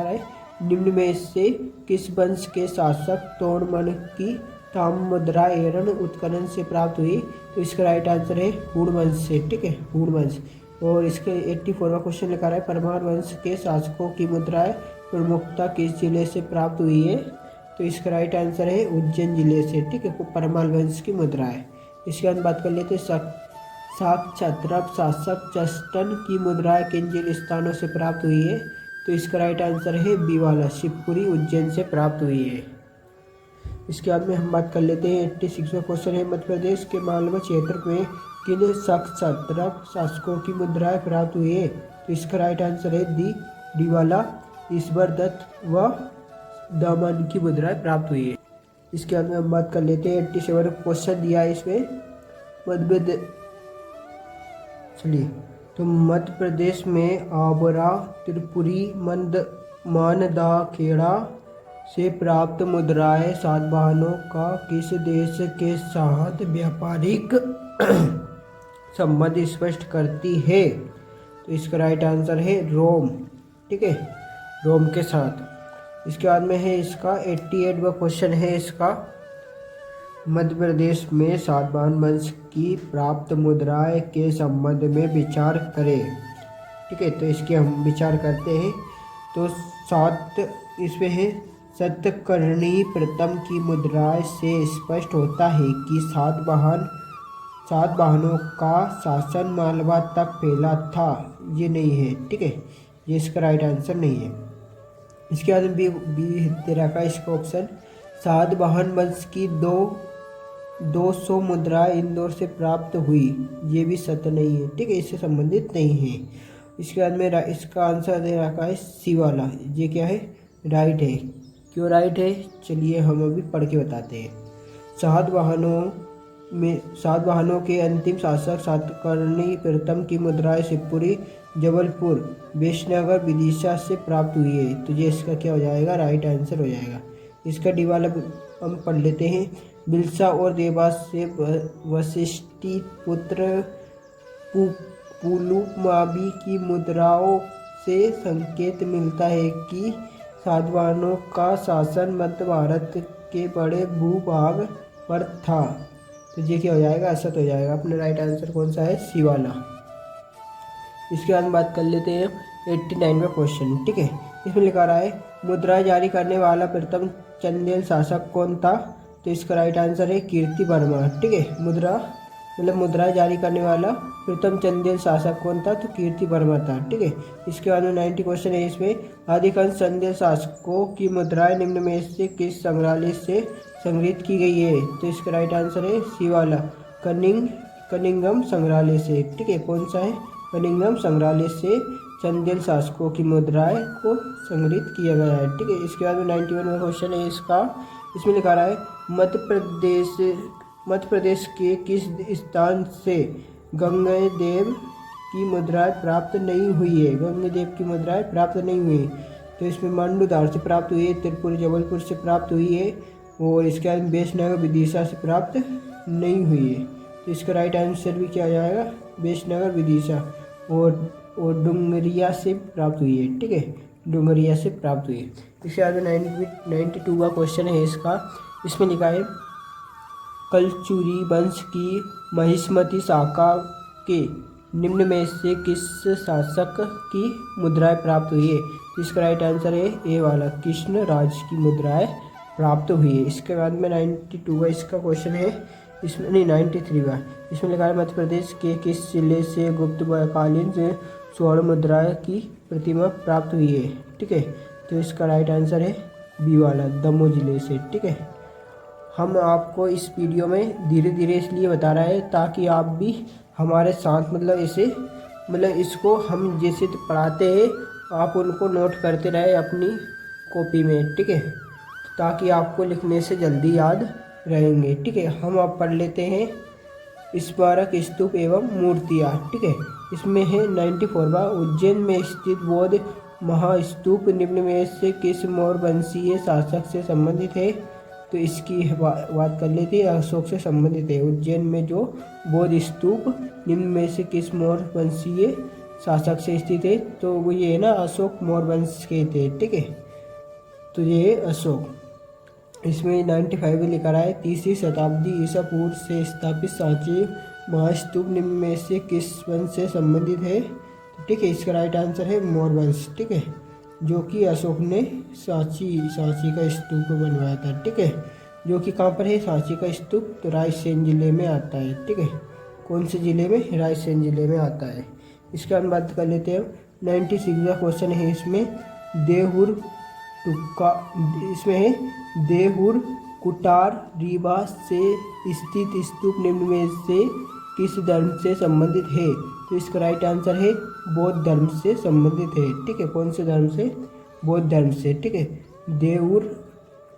है निम्न में से किस वंश के शासक तोड़मन की ताम्र मुद्रा एरन उत्खनन से प्राप्त हुई? तो इसका राइट आंसर है हूण वंश से। ठीक है, हूण वंश। और इसके 84वां क्वेश्चन लिखा रहा है परमार वंश के शासकों की मुद्राएं प्रमुखता किस जिले से प्राप्त हुई है। तो इसका राइट आंसर है उज्जैन जिले से, ठीक है, परमार वंश की मुद्राएं। इसके बाद बात कर लेते हैं शाक क्षत्रप शासक चस्टन की मुद्राएं किन जिले स्थानों से प्राप्त हुई है। तो इसका राइट आंसर है बीवाला, शिवपुरी, उज्जैन से प्राप्त हुई है। इसके बाद में हम बात कर लेते हैं 86वां क्वेश्चन है मध्य प्रदेश के मालवा क्षेत्र में किन क्षत्रप शासकों की मुद्राएं प्राप्त हुई है। तो इसका राइट आंसर है दीवाला, ईश्वर दत्त व दामन की मुद्राएं प्राप्त हुई है। इसके बाद में हम बात कर लेते हैं 87वां क्वेश्चन दिया है इसमें मध्य प्रदेश में आबरा त्रिपुरी मानदाखेड़ा से प्राप्त मुद्राएं सातवाहनों का किस देश के साथ व्यापारिक संबंध स्पष्ट करती है। तो इसका राइट आंसर है रोम, ठीक है, रोम के साथ। इसके बाद में है इसका 88वां क्वेश्चन है इसका मध्य प्रदेश में सातवाहन वंश की प्राप्त मुद्राएं के संबंध में विचार करें, ठीक है। तो इसके हम विचार करते हैं। तो इसमें है सतकर्णी प्रथम की मुद्राएं से स्पष्ट होता है कि सातवाहनों का शासन मालवा तक फैला था। ये नहीं है, ठीक है, ये इसका राइट आंसर नहीं है। इसके बाद बी 13 का इसका ऑप्शन सातवाहन वंश की 200 मुद्राएं इंदौर से प्राप्त हुई, ये भी सत्य नहीं है, ठीक है, इससे संबंधित नहीं है। इसके बाद में इसका आंसर दे रखा है सी वाला, ये क्या है, राइट है। क्यों राइट है, चलिए हम अभी पढ़ के बताते हैं। सातवाहनों के अंतिम शासक सातकर्णी प्रथम की मुद्राएं शिवपुरी, जबलपुर, वैश्यनगर, विदिशा से प्राप्त हुई है। तो ये इसका क्या हो जाएगा, राइट आंसर हो जाएगा। इसका डिवाला हम पढ़ लेते हैं। बिलसा और देवास से वशिष्ठी पुत्र पुलुमावी की मुद्राओं से संकेत मिलता है कि सातवाहनों का शासन मध्य भारत के बड़े भूभाग पर था। तो ये क्या हो जाएगा, असत हो जाएगा। अपना राइट आंसर कौन सा है, सी वाला। इसके बाद बात कर लेते हैं 89वां क्वेश्चन, ठीक है। इसमें लिखा रहा है मुद्रा जारी करने वाला प्रथम चंदेल शासक कौन था। तो इसका राइट आंसर है कीर्ति वर्मा, ठीक है। मुद्रा जारी करने वाला प्रथम चंदेल शासक कौन था, तो कीर्ति वर्मा था, ठीक है। इसके बाद में 90 क्वेश्चन है इसमें अधिकांश चंदेल शासकों की मुद्राएं निम्न में से किस संग्रहालय से संग्रहित की गई है। तो इसका राइट आंसर है सी वाला, कनिंगम संग्रहालय से, ठीक है। कौन सा है, कनिंगम संग्रहालय से चंदेल शासकों की मुद्राएं को संग्रहित किया गया है, ठीक है। इसके बाद में 91वां क्वेश्चन है इसका। इसमें लिखा रहा है मध्य प्रदेश के किस स्थान से गंगदेव की मुद्राएं प्राप्त नहीं हुई है। गंगदेव की मुद्राएं प्राप्त नहीं हुई। तो इसमें मंडूधार से प्राप्त हुई है, त्रिपुर जबलपुर से प्राप्त हुई है, और इसके बाद वैश्यनगर विदिशा से प्राप्त नहीं हुई है। तो इसका राइट आंसर भी क्या आ जाएगा, वैश्यनगर विदिशा और डुंगरिया से प्राप्त हुई है, ठीक है, डुंगरिया से प्राप्त हुई है। इसके बाद 92वां क्वेश्चन है इसका। इसमें लिखा है कलचुरी वंश की महिष्मती शाखा के निम्न में से किस शासक की मुद्राएं प्राप्त हुई है। तो इसका राइट आंसर है ए वाला, कृष्ण राज की मुद्राएं प्राप्त हुई है। इसके बाद में 92वां इसका क्वेश्चन है। इसमें नहीं 93वां, इसमें लिखा है मध्य प्रदेश के किस जिले से गुप्तकालीन स्वर्ण मुद्राएं की प्रतिमा प्राप्त हुई है, ठीक है। तो इसका राइट आंसर है बी वाला, दमोह जिले से, ठीक है। हम आपको इस वीडियो में धीरे धीरे इसलिए बता रहे हैं ताकि आप भी हमारे साथ इसको हम जैसे पढ़ाते हैं आप उनको नोट करते रहे अपनी कॉपी में, ठीक है, ताकि आपको लिखने से जल्दी याद रहेंगे, ठीक है। हम अब पढ़ लेते हैं स्मारक स्तूप एवं मूर्तियाँ, ठीक है। इसमें है 94वां उज्जैन में स्थित बौद्ध महास्तूप निम्न में से किस मौर्य वंशीय शासक से संबंधित है। तो इसकी बात कर लेते हैं, अशोक से संबंधित है। उज्जैन में जो बौद्ध स्तूप निम्न में से किस मौर्य वंशीय शासक से स्थित है। तो वो ये है ना, अशोक मौर्य वंश के थे, ठीक है। तो ये इसमें 95 में लिखा रहा है 3री शताब्दी ईसा पूर्व से स्थापित सांची महास्तूप निम्न में से किस वंश से संबंधित है? ठीक है, इसका राइट आंसर है मौर्य वंश। ठीक है, जो कि अशोक ने सांची का स्तूप बनवाया था। ठीक है, जो कि कहाँ पर है सांची का स्तूप? तो रायसेन जिले में आता है। ठीक है, कौन से जिले में? रायसेन जिले में आता है। इसका हम बात कर लेते हैं। 96वां क्वेश्चन है इसमें देहुर टुक्का, इसमें है देहुर कुटार रीवा से स्थित स्तूप निम्न में से किस धर्म से संबंधित है? तो इसका राइट आंसर है बौद्ध धर्म से संबंधित है। ठीक है, कौन से धर्म से? बौद्ध धर्म से। ठीक है, देहुर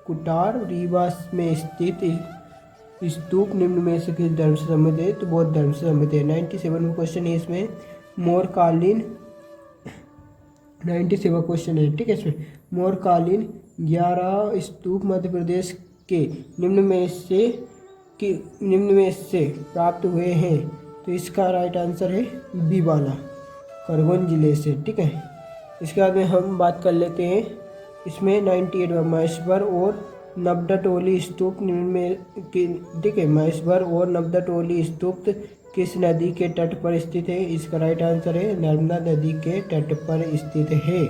कुटार रीवा में स्थित स्तूप निम्न में से किस धर्म से संबंधित है? तो बौद्ध धर्म से संबंधित है। 97वां क्वेश्चन है इसमें मौर्यकालीन, 97वां क्वेश्चन है। ठीक है, इसमें मौर्यकालीन 11 स्तूप मध्य प्रदेश के निम्न में से प्राप्त हुए हैं। तो इसका राइट आंसर है बीबाला, खरगोन जिले से। ठीक है, इसके बाद में हम बात कर लेते हैं इसमें 98वां महेश्वर और नबदा स्तूप निम्न में। ठीक है, महेश्वर और नबदा स्तूप किस नदी के तट पर स्थित है? इसका राइट आंसर है नर्मदा नदी के तट पर स्थित है।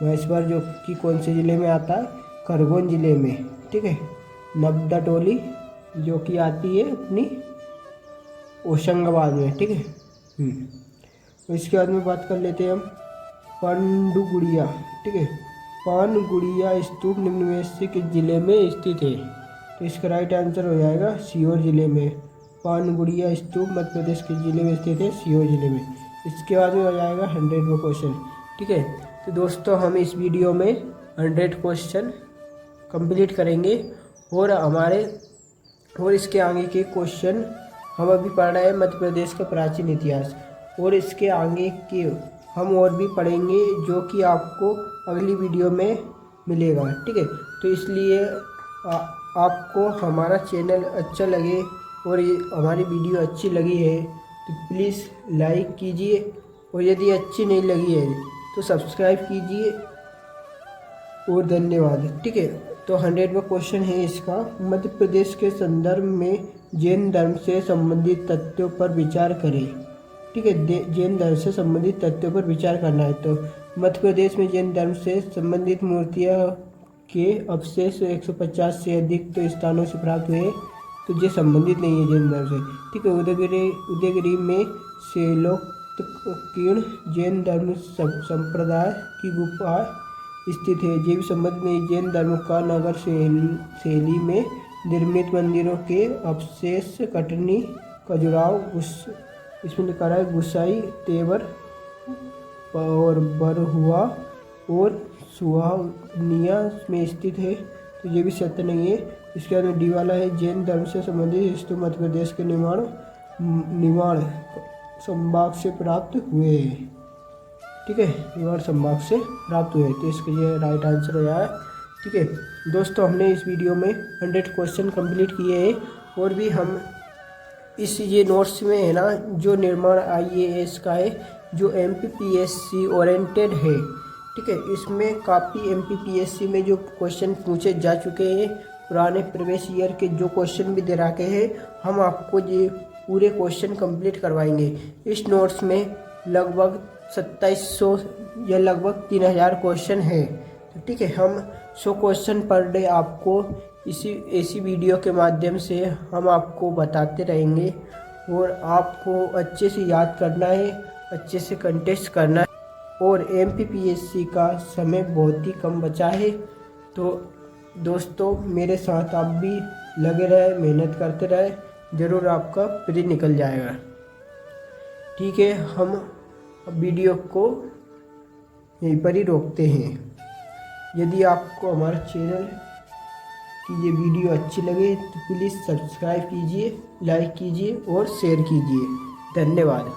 महेश्वर जो कि कौन से जिले में आता है? खरगोन जिले में। ठीक है, नबदा जो कि आती है अपनी होशंगाबाद में। ठीक है, तो इसके बाद में बात कर लेते हैं हम पांडुगुड़िया। ठीक है, पानगुड़िया स्तूप निम्न में से किस जिले में स्थित है? तो इसका राइट आंसर हो जाएगा सीहोर जिले में। पानगुड़िया स्तूप मध्य प्रदेश के जिले में स्थित है? सीहोर जिले में। इसके बाद में हो जाएगा 100वां क्वेश्चन। ठीक है, तो दोस्तों हम इस वीडियो में 100 क्वेश्चन कंप्लीट करेंगे और इसके आगे के क्वेश्चन हम अभी पढ़ रहे हैं मध्य प्रदेश का प्राचीन इतिहास, और इसके आगे के हम और भी पढ़ेंगे जो कि आपको अगली वीडियो में मिलेगा। ठीक है, तो इसलिए आपको हमारा चैनल अच्छा लगे और ये हमारी वीडियो अच्छी लगी है तो प्लीज़ लाइक कीजिए, और यदि अच्छी नहीं लगी है तो सब्सक्राइब कीजिए, और धन्यवाद। ठीक है, तो 100वां क्वेश्चन है इसका मध्य प्रदेश के संदर्भ में जैन धर्म से संबंधित तथ्यों पर विचार करें। ठीक है, जैन धर्म से संबंधित तथ्यों पर विचार करना है। तो मध्य प्रदेश में जैन धर्म से संबंधित मूर्तियाँ के अवशेष 150 से अधिक तो स्थानों से प्राप्त हुए, तो ये संबंधित नहीं है जैन धर्म से। ठीक है, उदयगिरी में शैलोक्तकीर्ण जैन धर्म संप्रदाय की गुफा स्थित है, ये भी संबंधित नहीं। जैन धर्म का नगर शैली में निर्मित मंदिरों के अवशेष कटनी, खजुराहो, इसमें लिखा रहा है गुसाई, तेवर और बरहुआ और सुहानिया में स्थित है, तो ये भी सत्य नहीं है। इसके बाद डीवाला है जैन धर्म से संबंधित स्तूप मध्य प्रदेश के निवाड़ संभाग से प्राप्त हुए। ठीक है, निवाड़ संभाग से प्राप्त हुए, तो इसके ये राइट आंसर हो जाए। ठीक है दोस्तों, हमने इस वीडियो में 100 क्वेश्चन कंप्लीट किए हैं, और भी हम इस ये नोट्स में है ना जो निर्माण IAS का है, जो MPPSC ओरिएंटेड है। ठीक है, इसमें काफ़ी MPPSC में जो क्वेश्चन पूछे जा चुके हैं, पुराने प्रवेश ईयर के जो क्वेश्चन भी दे रखे हैं, हम आपको ये पूरे क्वेश्चन कंप्लीट करवाएंगे। इस नोट्स में लगभग 2700 या लगभग 3000 क्वेश्चन है। तो ठीक है, हम 100 क्वेश्चन पर डे आपको ऐसी वीडियो के माध्यम से हम आपको बताते रहेंगे, और आपको अच्छे से याद करना है, अच्छे से कंटेस्ट करना है, और MPPSC का समय बहुत ही कम बचा है। तो दोस्तों मेरे साथ आप भी लगे रहे, मेहनत करते रहे, ज़रूर आपका प्री निकल जाएगा। ठीक है, हम वीडियो को यहीं पर ही रोकते हैं। यदि आपको हमारा चैनल की ये वीडियो अच्छी लगे तो प्लीज़ सब्सक्राइब कीजिए, लाइक कीजिए और शेयर कीजिए। धन्यवाद।